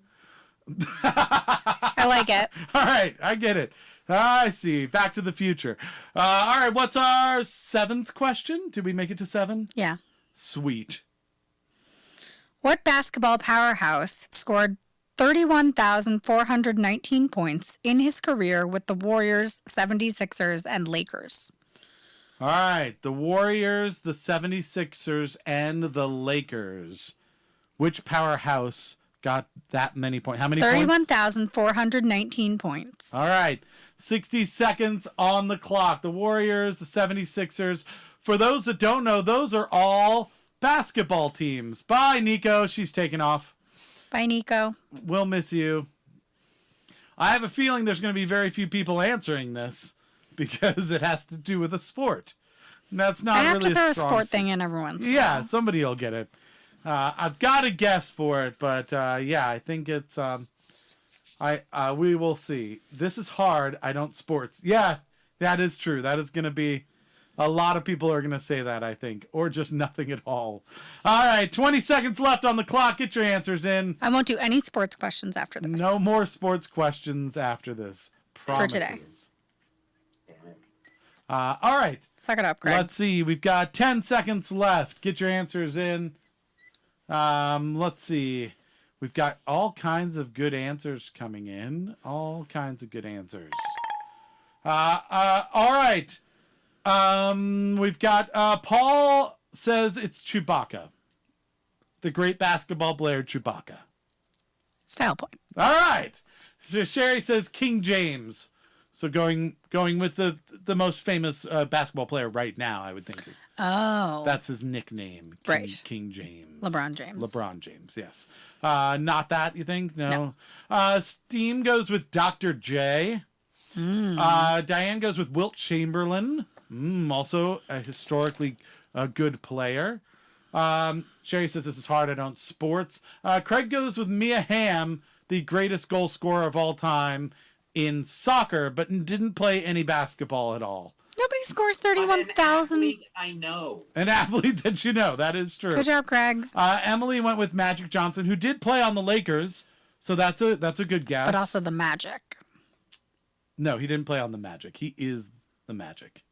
Speaker 2: I like it.
Speaker 1: All right, I get it. I see. Back to the Future. All right, what's our 7th question? Did we make it to 7?
Speaker 2: Yeah.
Speaker 1: Sweet.
Speaker 2: What basketball powerhouse scored 31,419 points in his career with the Warriors, 76ers, and Lakers?
Speaker 1: All right, the Warriors, the 76ers, and the Lakers. Which powerhouse got that many points? How many points?
Speaker 2: 31,419 points.
Speaker 1: All right, 60 seconds on the clock. The Warriors, the 76ers. For those that don't know, those are all basketball teams. Bye, Nico. She's taking off.
Speaker 2: Bye, Nico.
Speaker 1: We'll miss you. I have a feeling there's going to be very few people answering this because it has to do with a sport. And that's not
Speaker 2: I have
Speaker 1: really
Speaker 2: to throw a
Speaker 1: strong
Speaker 2: sport thing in every once in a
Speaker 1: Yeah,
Speaker 2: while.
Speaker 1: somebody will get it. I've got a guess for it, but yeah, I think it's we will see. This is hard. I don't sports. Yeah, that is true. That is going to be a lot of people are going to say that, I think, or just nothing at all. All right, 20 seconds left on the clock. Get your answers in.
Speaker 2: I won't do any sports questions after this.
Speaker 1: No more sports questions after this. Promises.
Speaker 2: today.
Speaker 1: All right.
Speaker 2: Suck it up, Greg.
Speaker 1: Let's see. We've got 10 seconds left. Get your answers in. Let's see. We've got all kinds of good answers coming in. All kinds of good answers. All right. We've got Paul says it's Chewbacca. The great basketball player Chewbacca.
Speaker 2: Style point.
Speaker 1: All right. So Sherry says King James. So going with the most famous basketball player right now, I would think.
Speaker 2: Oh.
Speaker 1: That's his nickname.
Speaker 2: Right.
Speaker 1: King James.
Speaker 2: LeBron James.
Speaker 1: LeBron James, yes. Not that, you think? No. Steam goes with Dr. J. Diane goes with Wilt Chamberlain. Also a historically good player. Sherry says this is hard. I don't sports. Craig goes with Mia Hamm, the greatest goal scorer of all time in soccer, but didn't play any basketball at all.
Speaker 2: Nobody scores
Speaker 5: But an
Speaker 2: 31,000.
Speaker 5: athlete I know.
Speaker 1: An athlete that you know. That is true.
Speaker 2: Good job, Craig.
Speaker 1: Emily went with Magic Johnson, who did play on the Lakers. So that's a good guess.
Speaker 2: But also the Magic.
Speaker 1: No, he didn't play on the Magic. He is the Magic.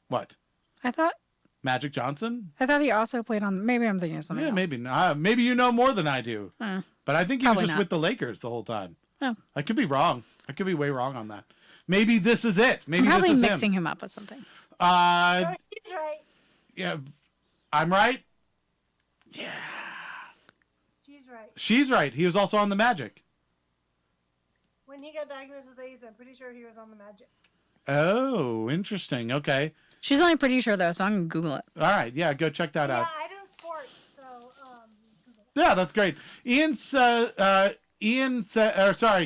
Speaker 1: What?
Speaker 2: I thought
Speaker 1: Magic Johnson?
Speaker 2: he also played on. Maybe I'm thinking of something
Speaker 1: Yeah,
Speaker 2: else.
Speaker 1: maybe not. Maybe you know more than I do. But I think he was
Speaker 2: Probably
Speaker 1: just
Speaker 2: not.
Speaker 1: with the Lakers the whole time.
Speaker 2: Oh.
Speaker 1: I could be wrong. I could be way wrong on that. Maybe this is it. Maybe
Speaker 2: I'm probably
Speaker 1: this is
Speaker 2: mixing
Speaker 1: him.
Speaker 2: him up with something.
Speaker 6: Oh, he's right.
Speaker 1: Yeah, I'm right. Yeah,
Speaker 6: She's right.
Speaker 1: she's right. He was also on the Magic.
Speaker 6: When he got diagnosed with AIDS, I'm pretty sure he was on the Magic.
Speaker 1: Oh, interesting. Okay.
Speaker 2: She's only pretty sure though, so I'm gonna Google it.
Speaker 1: All right. Yeah, go check that
Speaker 6: Yeah,
Speaker 1: out.
Speaker 6: I do sports, so Google.
Speaker 1: Yeah, that's great.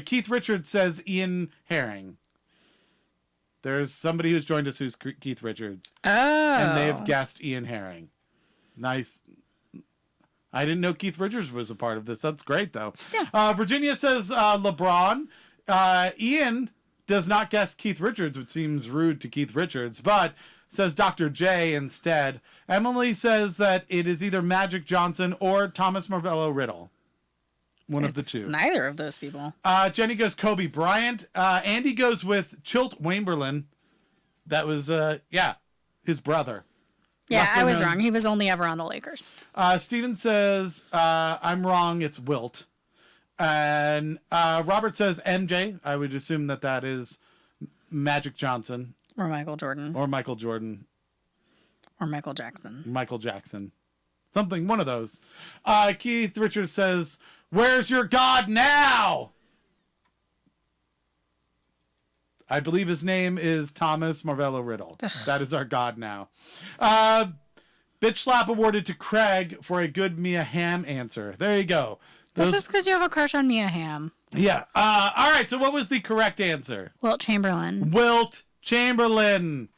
Speaker 1: Keith Richards says Ian Herring. There's somebody who's joined us who's Keith Richards,
Speaker 2: Oh.
Speaker 1: and they've guessed Ian Herring. Nice. I didn't know Keith Richards was a part of this. That's great, though.
Speaker 2: Yeah.
Speaker 1: Virginia says LeBron. Ian does not guess Keith Richards, which seems rude to Keith Richards, but says Dr. J instead. Emily says that it is either Magic Johnson or Thomas Marvello Riddle. One of the
Speaker 2: It's
Speaker 1: two.
Speaker 2: neither of those people.
Speaker 1: Jenny goes Kobe Bryant. Andy goes with Chilt Chamberlain. That was, his brother.
Speaker 2: Yeah,
Speaker 1: Lesser
Speaker 2: I was
Speaker 1: known-
Speaker 2: wrong. He was only ever on the Lakers.
Speaker 1: Steven says, I'm wrong. It's Wilt. And Robert says MJ. I would assume that is Magic Johnson
Speaker 2: Or Michael Jordan.
Speaker 1: or Michael Jordan,
Speaker 2: Or Michael Jackson.
Speaker 1: Michael Jackson. Something, one of those. Keith Richards says, where's your God now? I believe his name is Thomas Marvello Riddle. That is our God now. Bitch slap awarded to Craig for a good Mia Hamm answer. There you go.
Speaker 2: That's
Speaker 1: Those-
Speaker 2: just because you have a crush on Mia Hamm.
Speaker 1: yeah. All right. So what was the correct answer?
Speaker 2: Wilt Chamberlain.
Speaker 1: Wilt Chamberlain.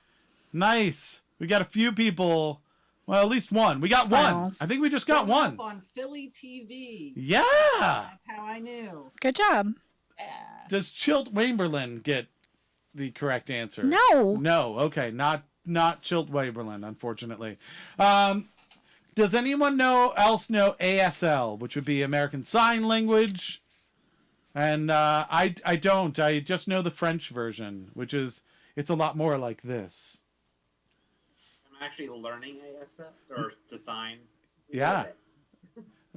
Speaker 1: Nice. We got a few people. Well, at least one. We got
Speaker 2: Smiles.
Speaker 1: one. I think we just got
Speaker 8: Showed up
Speaker 1: one.
Speaker 8: on Philly TV.
Speaker 1: Yeah.
Speaker 8: That's how I knew.
Speaker 2: Good job.
Speaker 1: Does Chilt Chamberlain get the correct answer?
Speaker 2: No.
Speaker 1: No. Okay. Not Chilt Chamberlain, unfortunately. Does anyone else know ASL, which would be American Sign Language? And I don't. I just know the French version, which is it's a lot more like this.
Speaker 5: I'm actually learning ASL or to sign.
Speaker 1: Yeah.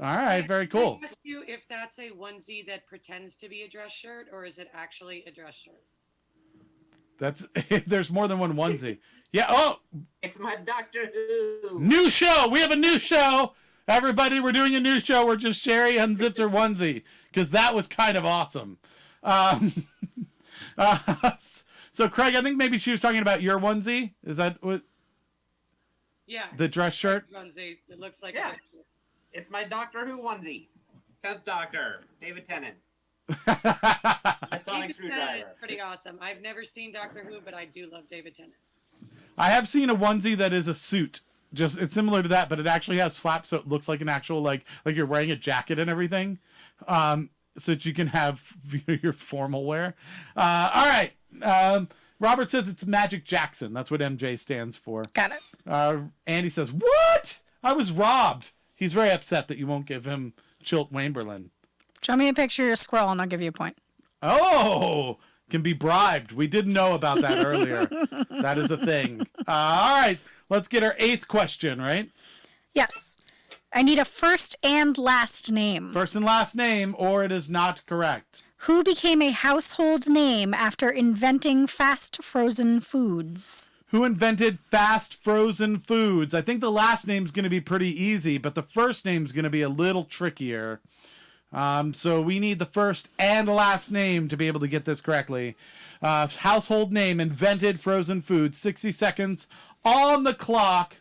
Speaker 1: All right. Very cool.
Speaker 3: Can I ask you if that's a onesie that pretends to be a dress shirt, or is it actually a dress shirt?
Speaker 1: That's there's more than one onesie. Yeah. Oh,
Speaker 5: It's my Doctor Who.
Speaker 1: new show. We have a new show. Everybody, we're doing a new show where just Sherry unzips her onesie because that was kind of awesome. So Craig, I think maybe she was talking about your onesie. Is that what
Speaker 3: Yeah.
Speaker 1: the dress shirt?
Speaker 3: Onesie. It looks like
Speaker 5: Yeah.
Speaker 3: a dress shirt.
Speaker 5: It's my Doctor Who onesie. 10th Doctor, David Tennant.
Speaker 1: That's
Speaker 5: My sonic
Speaker 3: David Tennant
Speaker 5: screwdriver.
Speaker 3: is pretty awesome. I've never seen Doctor Who, but I do love David Tennant.
Speaker 1: I have seen a onesie that is a suit. Just it's similar to that, but it actually has flaps, so it looks like an actual like you're wearing a jacket and everything, so that you can have your formal wear. All right, Robert says it's Magic Jackson. That's what MJ stands for.
Speaker 2: Got it.
Speaker 1: Andy says, "What? I was robbed." He's very upset that you won't give him Chilt Chamberlain.
Speaker 2: Show me a picture of your squirrel and I'll give you a point.
Speaker 1: Oh, can be bribed. We didn't know about that earlier. That is a thing. All right, let's get our 8th question, right?
Speaker 2: Yes. I need a first and last name.
Speaker 1: First and last name, or it is not correct.
Speaker 2: Who became a household name after inventing fast frozen foods?
Speaker 1: Who invented fast frozen foods? I think the last name's going to be pretty easy, but the first name's going to be a little trickier. So we need the first and last name to be able to get this correctly. Household name, invented frozen foods. 60 seconds on the clock.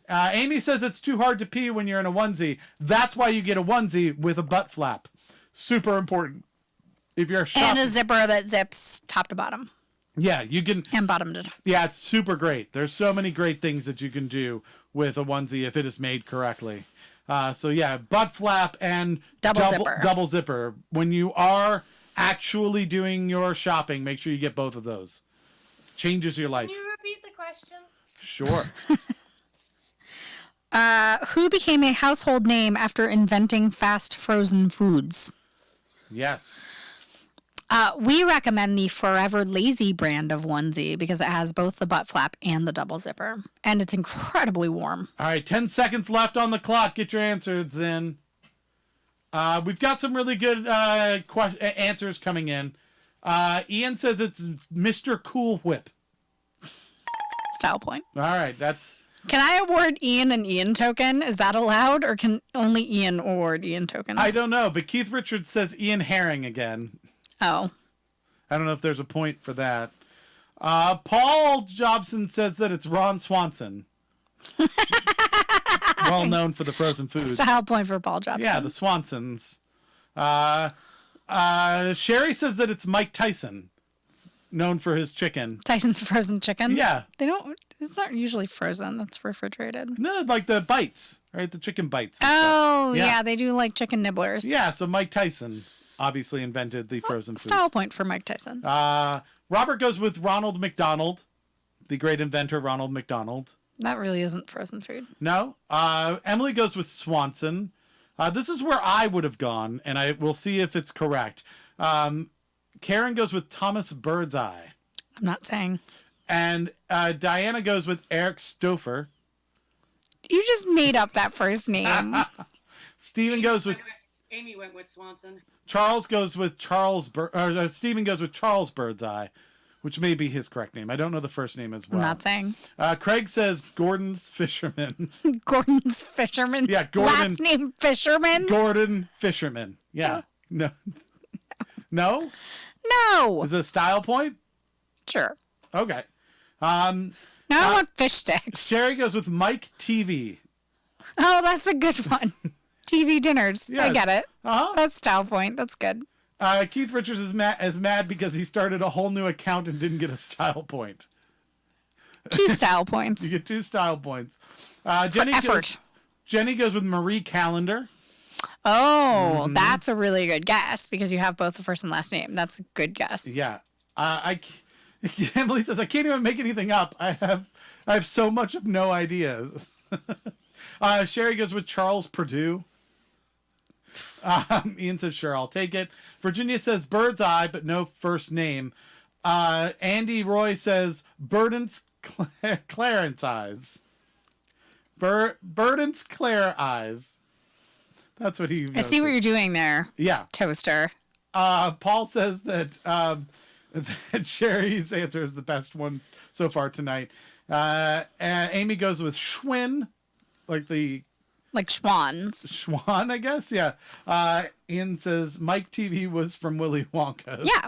Speaker 1: Amy says it's too hard to pee when you're in a onesie. That's why you get a onesie with a butt flap. Super important. If you're shopping,
Speaker 2: And a zipper that zips top to bottom
Speaker 1: yeah, you can.
Speaker 2: and bottom to top.
Speaker 1: Yeah, it's super great. There's so many great things that you can do with a onesie if it is made correctly. So yeah, butt flap and double zipper. When you are actually doing your shopping, make sure you get both of those. Changes your life.
Speaker 6: Can you repeat the question?
Speaker 1: Sure.
Speaker 2: Who became a household name after inventing fast frozen foods?
Speaker 1: Yes.
Speaker 2: We recommend the Forever Lazy brand of onesie because it has both the butt flap and the double zipper. And it's incredibly warm.
Speaker 1: All right, 10 seconds left on the clock. Get your answers in. We've got some really good answers coming in. Ian says it's Mr. Cool Whip.
Speaker 2: Style point.
Speaker 1: All right, that's...
Speaker 2: Can I award Ian an Ian token? Is that allowed? Or can only Ian award Ian tokens?
Speaker 1: I don't know, but Keith Richards says Ian Herring again.
Speaker 2: Oh.
Speaker 1: I don't know if there's a point for that. Paul Jobson says that it's Ron Swanson. Well known for the frozen foods.
Speaker 2: Style point for Paul Jobson.
Speaker 1: Yeah, the Swansons. Sherry says that it's Mike Tyson, known for his chicken.
Speaker 2: Tyson's frozen chicken?
Speaker 1: Yeah.
Speaker 2: It's not usually frozen. That's refrigerated.
Speaker 1: No, like the bites, right? The chicken bites. and
Speaker 2: Oh,
Speaker 1: stuff.
Speaker 2: yeah, they do like chicken nibblers.
Speaker 1: Yeah, so Mike Tyson obviously invented the frozen foods.
Speaker 2: Style point for Mike Tyson.
Speaker 1: Robert goes with Ronald McDonald, the great inventor Ronald McDonald.
Speaker 2: That really isn't frozen food.
Speaker 1: No. Emily goes with Swanson. This is where I would have gone, and I will see if it's correct. Karen goes with Thomas Birdseye.
Speaker 2: I'm not saying.
Speaker 1: And Diana goes with Eric Stouffer.
Speaker 2: You just made up that first name.
Speaker 1: Stephen goes with...
Speaker 3: Amy went with Swanson.
Speaker 1: Charles goes with Stephen goes with Charles Birdseye, which may be his correct name. I don't know the first name as well.
Speaker 2: I'm not saying.
Speaker 1: Craig says Gordon's Fisherman.
Speaker 2: Gordon's Fisherman?
Speaker 1: Yeah, Gordon.
Speaker 2: Last name Fisherman?
Speaker 1: Gordon Fisherman. Yeah. No. No?
Speaker 2: No.
Speaker 1: Is it a style point?
Speaker 2: Sure.
Speaker 1: Okay.
Speaker 2: Now I want fish sticks.
Speaker 1: Sherry goes with Mike TV.
Speaker 2: Oh, that's a good one. TV dinners. I
Speaker 1: Yes.
Speaker 2: get it.
Speaker 1: Uh-huh.
Speaker 2: That's style point. That's good.
Speaker 1: Keith Richards is mad because he started a whole new account and didn't get a style point.
Speaker 2: 2 style points.
Speaker 1: You get 2 style points.
Speaker 2: For effort.
Speaker 1: Jenny goes with Marie Callender.
Speaker 2: Oh, that's a really good guess because you have both the first and last name. That's a good guess.
Speaker 1: Yeah. Emily says, I can't even make anything up. I have so much of no ideas. Sherry goes with Charles Purdue. Ian says, sure, I'll take it. Virginia says Birdseye, but no first name. Andy Roy says Burden's Clarence Eyes. Burden's Claire Eyes. That's what he
Speaker 2: I see what you're doing there,
Speaker 1: Yeah.
Speaker 2: Toaster.
Speaker 1: Paul says that that Sherry's answer is the best one so far tonight. And Amy goes with Schwinn, like the
Speaker 2: Like Schwans.
Speaker 1: Schwan, I guess. Yeah. Ian says Mike TV was from Willy Wonka.
Speaker 2: Yeah.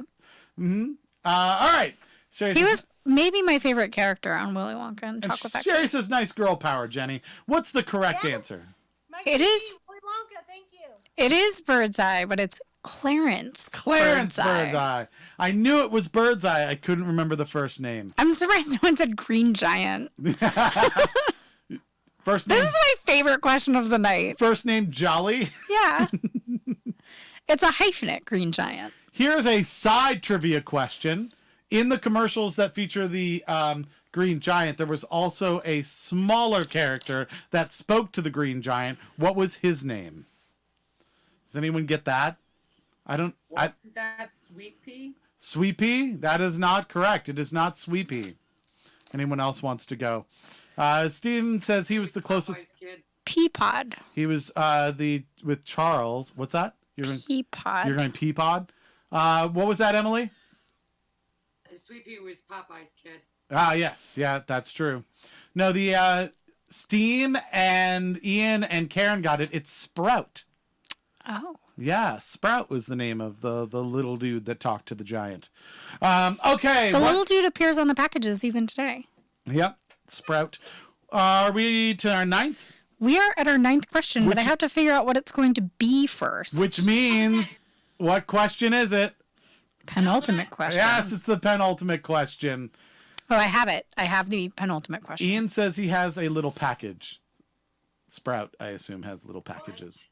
Speaker 1: All right. Sherry
Speaker 2: He
Speaker 1: says,
Speaker 2: was maybe my favorite character on Willy Wonka and
Speaker 1: and
Speaker 2: Chocolate Factory.
Speaker 1: Sherry says nice girl power, Jenny. What's the correct
Speaker 6: Yes.
Speaker 1: answer?
Speaker 6: Mike
Speaker 2: It
Speaker 6: TV,
Speaker 2: is-
Speaker 6: Willy Wonka, thank you.
Speaker 2: It is Birdseye, but it's Clarence.
Speaker 1: Clarence Birdseye. I knew it was Birdseye. I couldn't remember the first name.
Speaker 2: I'm surprised no one said Green Giant.
Speaker 1: First
Speaker 2: This
Speaker 1: name,
Speaker 2: is my favorite question of the night.
Speaker 1: first name Jolly.
Speaker 2: Yeah. It's a hyphenate, Green Giant.
Speaker 1: Here's a side trivia question. In the commercials that feature the Green Giant, there was also a smaller character that spoke to the Green Giant. What was his name? Does anyone get that?
Speaker 5: Wasn't that Sweet Pea?
Speaker 1: Sweet Pea? That is not correct. It is not Sweet Pea. Anyone else wants to go? Steven says he was the closest.
Speaker 3: Popeye's kid.
Speaker 2: Peapod.
Speaker 1: He was with Charles. What's that? You're going
Speaker 2: Peapod.
Speaker 1: Peapod. What was that, Emily?
Speaker 3: Sweet Pea was Popeye's kid.
Speaker 1: Ah, yes. Yeah, that's true. No, the Steam and Ian and Karen got it. It's Sprout.
Speaker 2: Oh.
Speaker 1: Yeah, Sprout was the name of the little dude that talked to the giant. Okay.
Speaker 2: The little dude appears on the packages even today.
Speaker 1: Yep, Sprout. Are we to our 9th?
Speaker 2: We are at our 9th question, but I have to figure out what it's going to be first.
Speaker 1: Which means, what question is it?
Speaker 2: Penultimate question.
Speaker 1: Yes, it's the penultimate question.
Speaker 2: Oh, I have it. I have the penultimate question.
Speaker 1: Ian says he has a little package. Sprout, I assume, has little packages.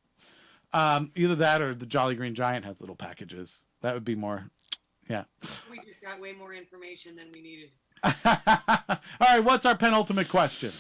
Speaker 1: Either that or the Jolly Green Giant has little packages. That would be more, yeah.
Speaker 3: We just got way more information than we needed.
Speaker 1: All right, what's our penultimate question?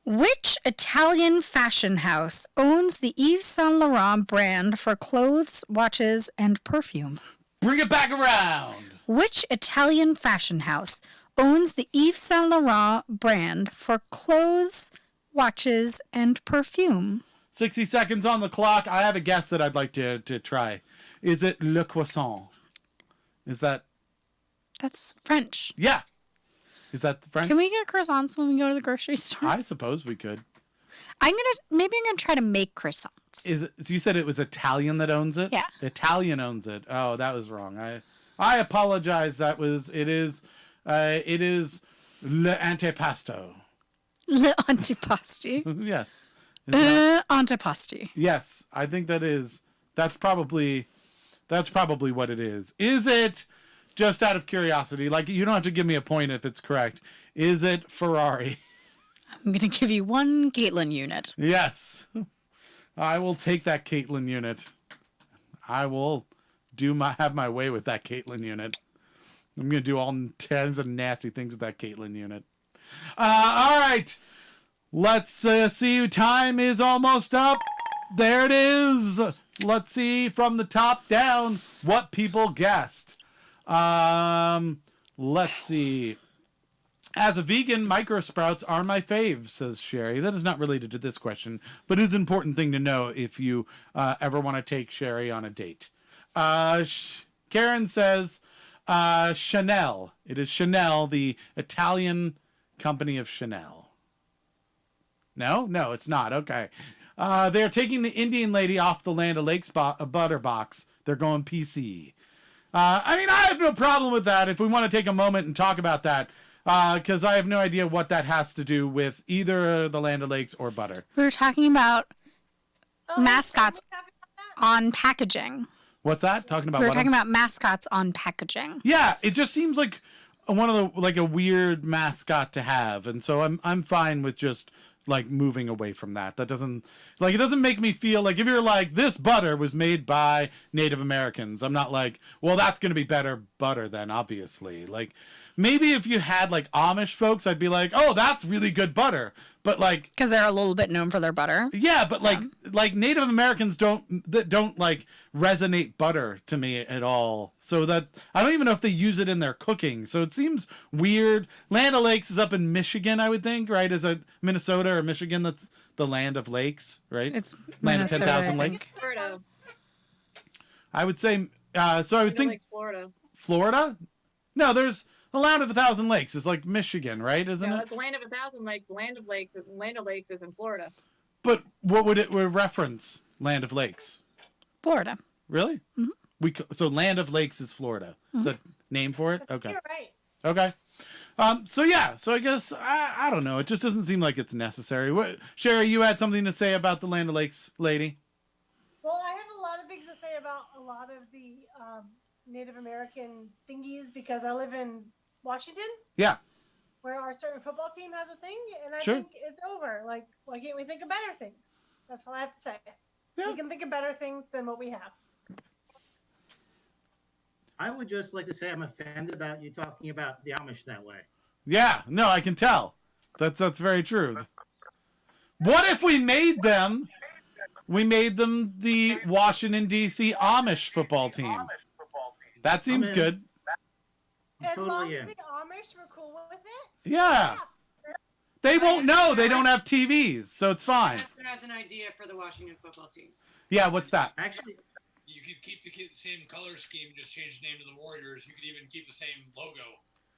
Speaker 2: Which Italian fashion house owns the Yves Saint Laurent brand for clothes, watches, and perfume?
Speaker 1: Bring it back around.
Speaker 2: Which Italian fashion house owns the Yves Saint Laurent brand for clothes, watches, and perfume?
Speaker 1: 60 seconds on the clock. I have a guess that I'd like to try. Is it Le Croissant? Is that...
Speaker 2: That's French.
Speaker 1: Yeah. Is that French?
Speaker 2: Can we get croissants when we go to the grocery store?
Speaker 1: I suppose we could.
Speaker 2: Maybe I'm gonna try to make croissants.
Speaker 1: Is it, so you said it was Italian that owns it?
Speaker 2: Yeah.
Speaker 1: Italian owns it. Oh, that was wrong. I apologize. It is Le Antipasto.
Speaker 2: Le antipasti.
Speaker 1: Yeah. Is that-
Speaker 2: Antipasti.
Speaker 1: yes, I think that's probably what it is. Is it, just out of curiosity, like you don't have to give me a point if it's correct, is it Ferrari?
Speaker 2: I'm gonna give you one Caitlin unit.
Speaker 1: Yes. I will take that Caitlin unit. I will have my way with that Caitlin unit. I'm going to do all kinds of nasty things with that Caitlin unit. All right. Let's see. Time is almost up. There it is. Let's see from the top down what people guessed. Let's see. As a vegan, micro sprouts are my fave, says Sherry. That is not related to this question, but is an important thing to know if you ever want to take Sherry on a date. Karen says Chanel. It is Chanel, the Italian company of Chanel. No, it's not. Okay. They're taking the Indian lady off the Land O'Lakes butter box. They're going PC. I have no problem with that if we want to take a moment and talk about that. Because I have no idea what that has to do with either the Land O'Lakes or butter.
Speaker 2: We were talking about
Speaker 6: Oh,
Speaker 2: mascots
Speaker 6: can we talk about that?
Speaker 2: on packaging.
Speaker 1: What's that? Talking about
Speaker 2: We were
Speaker 1: what?
Speaker 2: talking about mascots on packaging.
Speaker 1: Yeah, it just seems like one of the a weird mascot to have, and so I'm fine with just like moving away from that. That doesn't it doesn't make me feel like if you're like this butter was made by Native Americans. I'm not like, well, that's going to be better butter then, obviously. Like maybe if you had like Amish folks, I'd be like, oh, that's really good butter. But like,
Speaker 2: Because they're a little bit known for their butter.
Speaker 1: yeah, but like Native Americans don't like resonate butter to me at all. So that I don't even know if they use it in their cooking. So it seems weird. Land O'Lakes is up in Michigan, I would think, right? Is it Minnesota or Michigan? That's the land of lakes, right?
Speaker 2: It's
Speaker 1: Land of
Speaker 2: Minnesota,
Speaker 1: 10,000
Speaker 2: I think.
Speaker 1: lakes.
Speaker 9: Florida.
Speaker 1: I would say. So I would
Speaker 9: Middle
Speaker 1: think
Speaker 9: Lakes, Florida.
Speaker 1: Florida. No, there's the land of 1,000 lakes. It's like Michigan, right? Isn't
Speaker 9: No,
Speaker 1: it?
Speaker 9: it's Land of 1,000 Lakes. Land of Lakes is in Florida.
Speaker 1: But what would it reference? Land of lakes.
Speaker 2: Florida.
Speaker 1: Really? Mm-hmm. So Land of Lakes is Florida. Is that name for it? Okay.
Speaker 6: You're right.
Speaker 1: Okay. So I guess I don't know. It just doesn't seem like it's necessary. What, Sherry, you had something to say about the Land of Lakes lady?
Speaker 6: Well, I have a lot of things to say about a lot of the Native American thingies because I live in Washington,
Speaker 1: Yeah.
Speaker 6: where our certain football team has a thing, and I
Speaker 1: Sure.
Speaker 6: think it's over. Like, why can't we think of better things? That's all I have to say.
Speaker 1: Yeah.
Speaker 6: We can think of better things than what we have.
Speaker 7: I would just like to say I'm offended about you talking about the Amish that way.
Speaker 1: Yeah. No, I can tell. That's very true. What if we made them the Washington D.C. Amish football team? That seems
Speaker 7: in.
Speaker 1: good.
Speaker 6: As
Speaker 7: totally
Speaker 6: long as
Speaker 7: in.
Speaker 6: the Amish were cool with it.
Speaker 1: Yeah. They won't know. They don't have TVs, so it's fine.
Speaker 3: Esther has an idea for the Washington football team.
Speaker 1: Yeah. What's that?
Speaker 7: Actually,
Speaker 10: You could keep the same color scheme, just change the name to the Warriors. You could even keep the same logo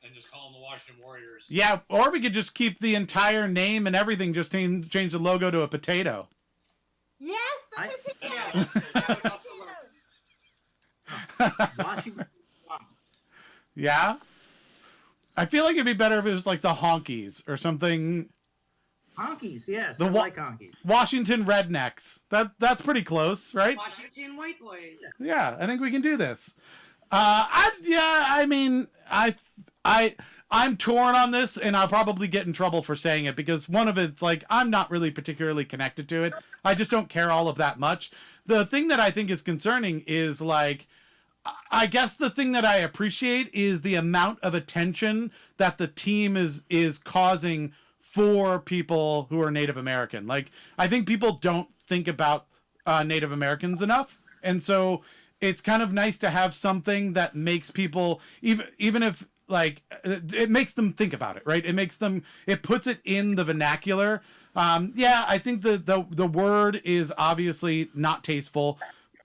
Speaker 10: and just call them the Washington Warriors.
Speaker 1: Yeah. Or we could just keep the entire name and everything. Just change the logo to a potato.
Speaker 6: Yes, the
Speaker 7: I-
Speaker 6: potato.
Speaker 3: Yeah, that would also work.
Speaker 7: Washington.
Speaker 1: Yeah. I feel like it'd be better if it was like the Honkies or something.
Speaker 7: Honkies, yes.
Speaker 1: The
Speaker 7: I
Speaker 1: wa-
Speaker 7: like honkies.
Speaker 1: Washington Rednecks. That's pretty close, right?
Speaker 3: Washington White Boys.
Speaker 1: Yeah, I think we can do this. I'm torn on this, and I'll probably get in trouble for saying it because one of it's like I'm not really particularly connected to it. I just don't care all of that much. The thing that I think is concerning is like, I guess the thing that I appreciate is the amount of attention that the team is causing for people who are Native American. Like, I think people don't think about Native Americans enough, and so it's kind of nice to have something that makes people, even if like it makes them think about it, right? It puts it in the vernacular. Yeah, I think the word is obviously not tasteful,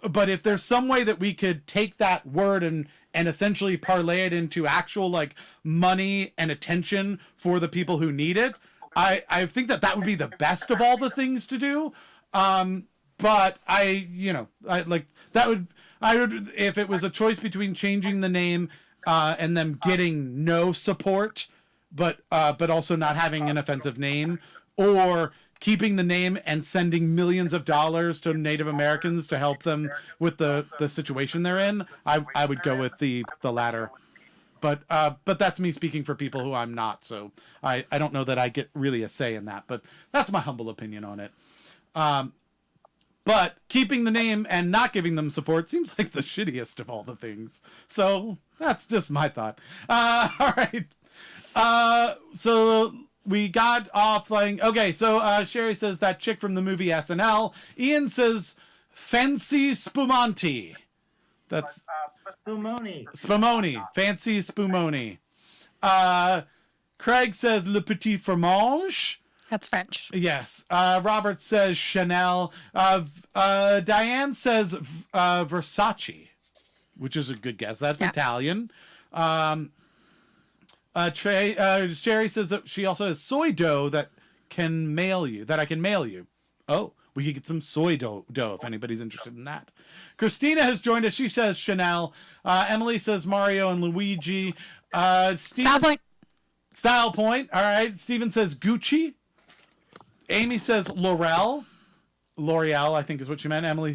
Speaker 1: but if there's some way that we could take that word and essentially parlay it into actual like money and attention for the people who need it, I think that would be the best of all the things to do. But I would, if it was a choice between changing the name and them getting no support, but also not having an offensive name, or keeping the name and sending millions of dollars to Native Americans to help them with the situation they're in, I would go with the latter. But that's me speaking for people who I'm not, so I don't know that I get really a say in that, but that's my humble opinion on it. But keeping the name and not giving them support seems like the shittiest of all the things. So that's just my thought. All right. So we got off like, okay, so Sherry says that chick from the movie SNL. Ian says Fancy Spumante. That's Spumoni. Fancy Spumoni. Craig says Le Petit Fromage.
Speaker 2: That's French.
Speaker 1: Yes. Robert says Chanel. Diane says Versace, which is a good guess. That's Italian. Sherry says that she also has soy dough that I can mail you. Oh, we could get some soy dough if anybody's interested in that. Christina has joined us. She says Chanel. Emily says Mario and Luigi. Style point. All right. Steven says Gucci. Amy says L'Oreal, I think is what she meant. Amy,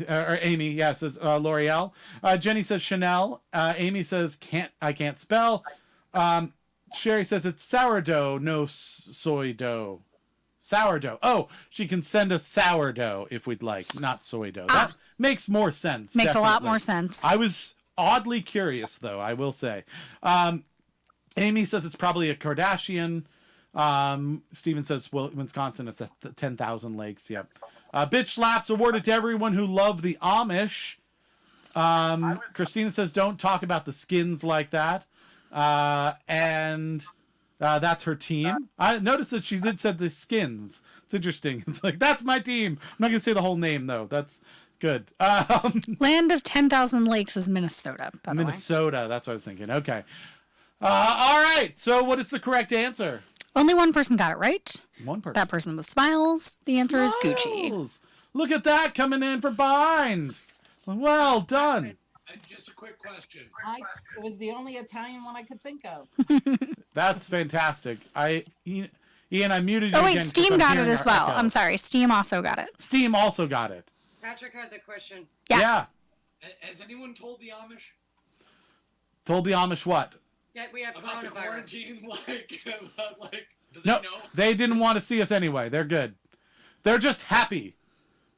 Speaker 1: says L'Oreal. Jenny says Chanel. Amy says I can't spell. Sherry says it's sourdough, no soy dough. Sourdough. Oh, she can send us sourdough if we'd like, not soy dough. That makes more sense.
Speaker 2: Makes definitely a lot more sense.
Speaker 1: I was oddly curious, though, I will say. Amy says it's probably a Kardashian. Steven says, well, Wisconsin, it's 10,000 lakes. Yep. Bitch slaps awarded to everyone who loved the Amish. Christina says, don't talk about the skins like that. And that's her team. I noticed that she did said the skins. It's interesting. It's like, that's my team. I'm not going to say the whole name, though. That's good.
Speaker 2: Land of 10,000 lakes is Minnesota, by the way.
Speaker 1: Minnesota. That's what I was thinking. Okay. All right. So what is the correct answer?
Speaker 2: Only one person got it right.
Speaker 1: One person.
Speaker 2: That person was Smiles. The answer is Gucci.
Speaker 1: Look at that coming in for behind. Well done.
Speaker 11: Just a quick question.
Speaker 8: It was the only Italian one I could think of.
Speaker 1: That's fantastic. Ian, I muted you
Speaker 2: again. Oh, wait,
Speaker 1: again
Speaker 2: Steam got it as well.
Speaker 1: Echo.
Speaker 2: I'm sorry. Steam also got it.
Speaker 1: Steam also got it.
Speaker 3: Patrick has a question.
Speaker 1: Yeah.
Speaker 11: Has anyone told the Amish?
Speaker 1: Told the Amish what?
Speaker 3: Yeah, we have
Speaker 11: about the
Speaker 3: coronavirus.
Speaker 11: quarantine, do they
Speaker 1: No,
Speaker 11: know?
Speaker 1: they didn't want to see us anyway. They're good. They're just happy.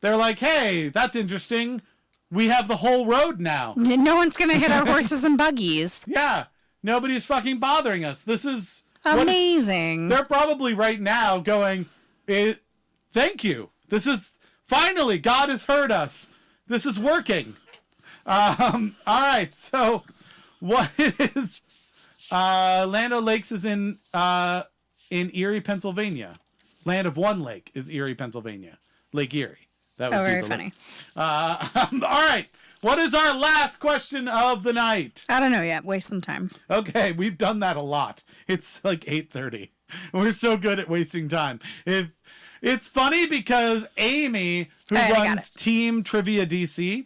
Speaker 1: They're like, hey, that's interesting. We have the whole road now.
Speaker 2: No one's going to hit our horses and buggies.
Speaker 1: Yeah. Nobody's fucking bothering us. This is
Speaker 2: amazing.
Speaker 1: They're probably right now going, thank you. This is finally, God has heard us. This is working. All right. So what is Land O' Lakes is in Erie, Pennsylvania. Land of One Lake is Erie, Pennsylvania. Lake Erie. That would be
Speaker 2: very funny.
Speaker 1: All right. What is our last question of the night?
Speaker 2: I don't know yet. Waste some time.
Speaker 1: Okay, we've done that a lot. It's like 8:30. We're so good at wasting time. It's funny because Amy, who runs Team Trivia DC,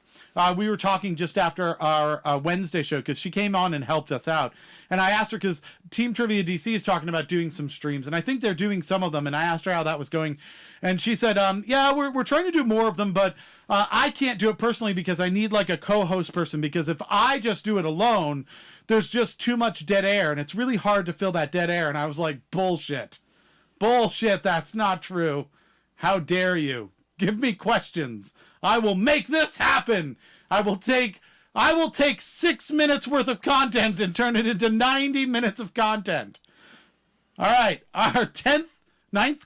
Speaker 1: we were talking just after our Wednesday show because she came on and helped us out. And I asked her because Team Trivia DC is talking about doing some streams, and I think they're doing some of them. And I asked her how that was going, and she said, "Yeah, we're trying to do more of them, but I can't do it personally because I need like a co-host person. Because if I just do it alone, there's just too much dead air, and it's really hard to fill that dead air." And I was like, "Bullshit, bullshit! That's not true. How dare you? Give me questions. I will make this happen. I will take 6 minutes worth of content and turn it into 90 minutes of content." All right. Our 10th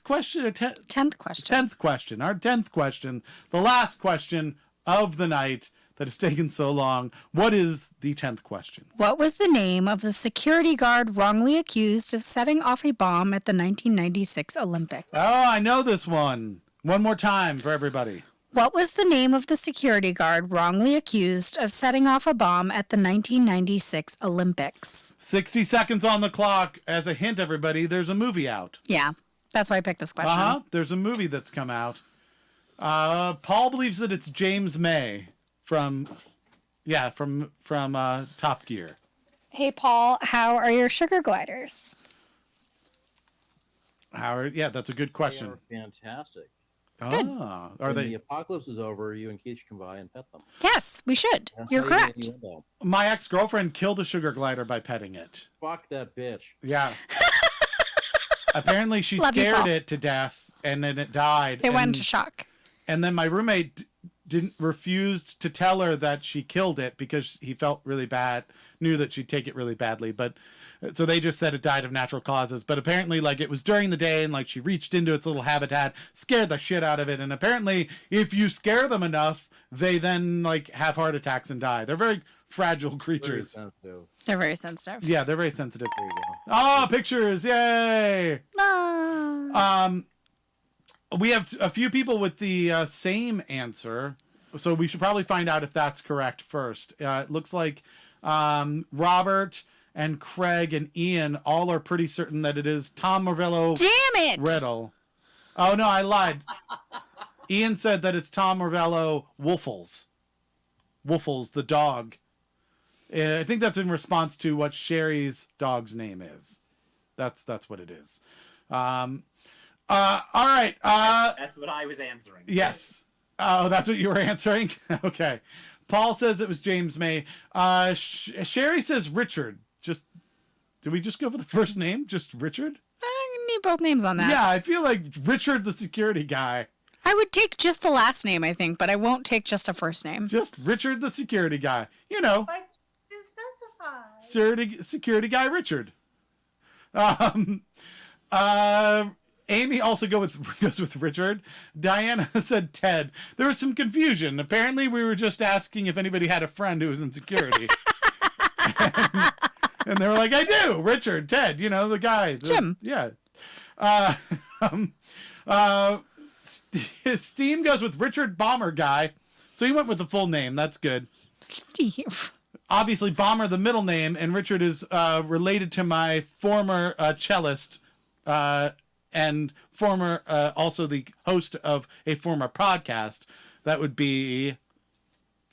Speaker 1: question. Our 10th question. Our 10th question. The last question of the night. that has taken so long. What is the 10th question?
Speaker 2: What was the name of the security guard wrongly accused of setting off a bomb at the 1996 Olympics?
Speaker 1: Oh, I know this one. One more time for everybody.
Speaker 2: What was the name of the security guard wrongly accused of setting off a bomb at the 1996 Olympics?
Speaker 1: 60 seconds on the clock. As a hint, everybody, there's a movie out.
Speaker 2: Yeah, that's why I picked this question.
Speaker 1: There's a movie that's come out. Paul believes that it's James May from Top Gear.
Speaker 2: Hey, Paul, how are your sugar gliders?
Speaker 1: Howard, yeah, that's a good question.
Speaker 12: They are fantastic.
Speaker 1: Are
Speaker 12: When
Speaker 1: they?
Speaker 12: the apocalypse is over, you and Keith can buy and pet them.
Speaker 2: Yes, we should.
Speaker 12: That's
Speaker 2: You're
Speaker 12: how you get
Speaker 2: correct.
Speaker 12: innuendo.
Speaker 1: My ex-girlfriend killed a sugar glider by petting it.
Speaker 12: Fuck that bitch.
Speaker 1: Yeah. Apparently, she
Speaker 2: Love you,
Speaker 1: scared
Speaker 2: Paul.
Speaker 1: it to death, and then it died.
Speaker 2: They went
Speaker 1: and-
Speaker 2: into shock.
Speaker 1: And then my roommate refused to tell her that she killed it because he felt really bad, knew that she'd take it really badly. But so they just said it died of natural causes. But apparently, like, it was during the day, and like she reached into its little habitat, scared the shit out of it. And apparently, if you scare them enough, they then like have heart attacks and die. They're very fragile
Speaker 12: Very
Speaker 1: creatures.
Speaker 12: sensitive.
Speaker 2: They're very sensitive.
Speaker 1: Yeah, they're very sensitive.
Speaker 12: There you go.
Speaker 1: Oh, pictures! Yay!
Speaker 2: No.
Speaker 1: We have a few people with the same answer, so we should probably find out if that's correct first. It looks like Robert and Craig and Ian all are pretty certain that it is Tom Morello
Speaker 2: Damn it!
Speaker 1: Riddle. Oh, no, I lied. Ian said that it's Tom Morello Woofles. Woofles, the dog. I think that's in response to what Sherry's dog's name is. That's what it is. All right.
Speaker 5: That's what I was answering.
Speaker 1: Yes. Oh, that's what you were answering? Okay. Paul says it was James May. Sherry says Richard. Did we just go for the first name? Just Richard?
Speaker 2: I need both names on that.
Speaker 1: Yeah, I feel like Richard, the security guy.
Speaker 2: I would take just the last name, I think, but I won't take just a first name.
Speaker 1: Just Richard, the security guy. You know,
Speaker 6: Like to specify.
Speaker 1: security guy Richard. Amy also goes with Richard. Diana said Ted. There was some confusion. Apparently, we were just asking if anybody had a friend who was in security. and they were like, I do. Richard, Ted, you know, the guy.
Speaker 2: Jim.
Speaker 1: Yeah. Steam goes with Richard Bomber Guy. So he went with the full name. That's good.
Speaker 2: Steve.
Speaker 1: Obviously, Bomber, the middle name, and Richard is related to my former cellist and former, also the host of a former podcast. That would be...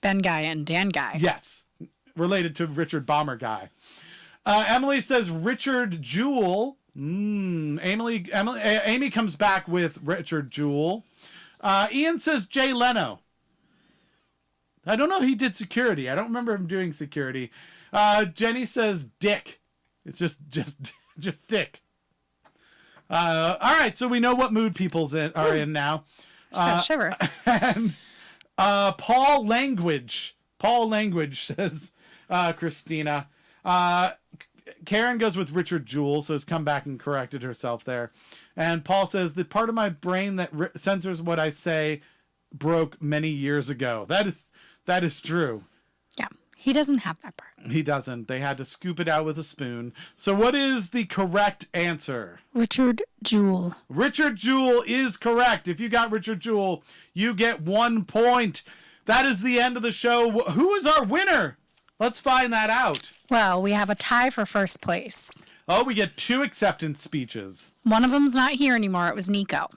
Speaker 2: Ben Guy and Dan Guy.
Speaker 1: Yes, related to Richard Bomber Guy. Emily says Richard Jewell. Amy comes back with Richard Jewell. Ian says Jay Leno. I don't know if he did security. I don't remember him doing security. Jenny says Dick. It's just Dick. All right, so we know what mood people are in now.
Speaker 2: Just got a shiver.
Speaker 1: And Paul Language says Christina. Karen goes with Richard Jewell, so has come back and corrected herself there. And Paul says the part of my brain that censors what I say broke many years ago. That is true.
Speaker 2: Yeah, he doesn't have that part.
Speaker 1: He doesn't. They had to scoop it out with a spoon. So what is the correct answer?
Speaker 2: Richard Jewell.
Speaker 1: Richard Jewell is correct. If you got Richard Jewell, you get 1 point. That is the end of the show. Who is our winner? Let's find that out.
Speaker 2: Well, we have a tie for first place.
Speaker 1: Oh, we get 2 acceptance speeches.
Speaker 2: One of them's not here anymore. It was Nico.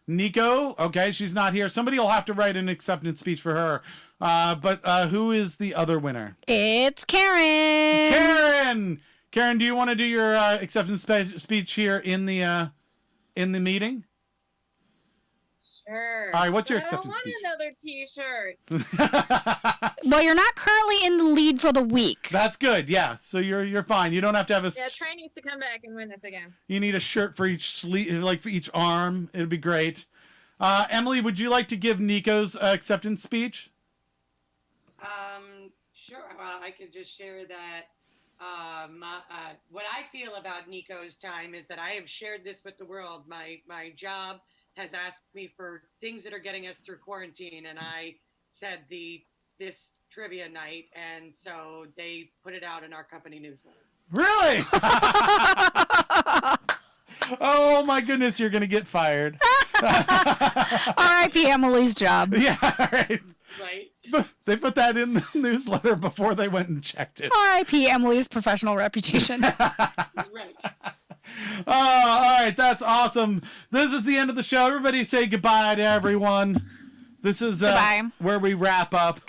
Speaker 1: Nico, okay, she's not here. Somebody will have to write an acceptance speech for her. But who is the other winner?
Speaker 2: It's Karen.
Speaker 1: Karen, do you want to do your acceptance speech here in the meeting?
Speaker 9: Sure.
Speaker 1: All right, what's your
Speaker 9: But
Speaker 1: acceptance speech?
Speaker 9: I don't want another T-shirt.
Speaker 2: Well, you're not currently in the lead for the week.
Speaker 1: That's good. Yeah, so you're fine. You don't have to have a.
Speaker 9: Yeah, Trey needs to come back and win this again.
Speaker 1: You need a shirt for each sleeve, like for each arm. It'd be great. Emily, would you like to give Nico's acceptance speech?
Speaker 3: Sure. Well, I could just share that what I feel about Nico's time is that I have shared this with the world. My job has asked me for things that are getting us through quarantine, and I said the this trivia night, and so they put it out in our company newsletter.
Speaker 1: Really? Oh my goodness, you're gonna get fired.
Speaker 2: R.I.P. Emily's job.
Speaker 1: Yeah, right.
Speaker 3: Right.
Speaker 1: They put that in the newsletter before they went and checked it.
Speaker 2: R.I.P. Emily's professional reputation.
Speaker 3: Right.
Speaker 1: Oh, all right, that's awesome. This is the end of the show. Everybody say goodbye to everyone. This is
Speaker 2: Goodbye.
Speaker 1: where we wrap up.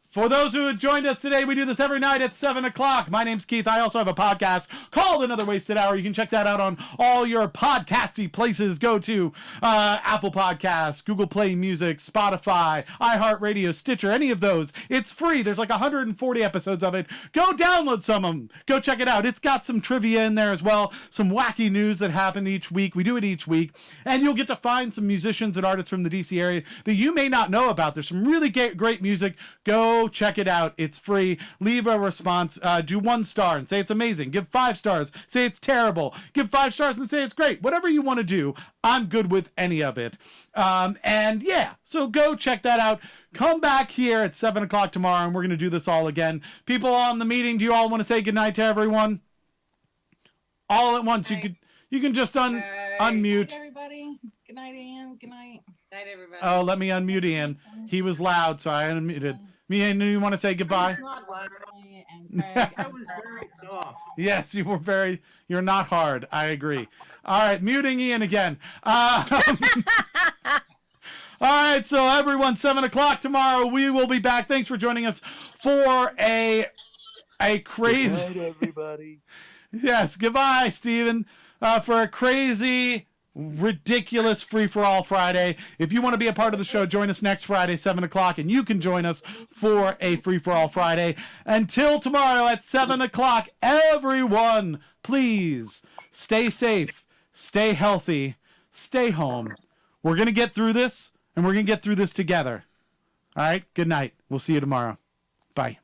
Speaker 1: For those who have joined us today, we do this every night at 7 o'clock. My name's Keith. I also have a podcast called Another Wasted Hour. You can check that out on all your podcasty places. Go to Apple Podcasts, Google Play Music, Spotify, iHeartRadio, Stitcher, any of those. It's free. There's like 140 episodes of it. Go download some of them. Go check it out. It's got some trivia in there as well, some wacky news that happen each week. We do it each week. And you'll get to find some musicians and artists from the DC area that you may not know about. There's some really great music. Go check it out. It's free. Leave a response. Do 1 star and say it's amazing. Give 5 stars. Say it's terrible. Give 5 stars and say it's great. Whatever you want to do, I'm good with any of it. And yeah, so go check that out. Come back here at 7 o'clock tomorrow, and we're going to do this all again. People on the meeting, do you all want to say goodnight to everyone? All at once. You can just unmute.
Speaker 8: Good night, everybody. Good night, Ian. Good night.
Speaker 3: Night, everybody.
Speaker 1: Oh, let me unmute Ian. He was loud, so I unmuted. Ian, you want to say goodbye?
Speaker 8: And Craig.
Speaker 7: That was very soft.
Speaker 1: Yes, you're not hard. I agree. All right, muting Ian again. All right, so everyone, 7 o'clock tomorrow, we will be back. Thanks for joining us for a crazy...
Speaker 12: Good night, everybody.
Speaker 1: Yes, goodbye, Steven. For a crazy, ridiculous free-for-all Friday. If you want to be a part of the show, join us next Friday, 7 o'clock, and you can join us for a free-for-all Friday. Until tomorrow at 7 o'clock, everyone, please stay safe, stay healthy, stay home. We're going to get through this, and we're going to get through this together. All right, good night. We'll see you tomorrow. Bye.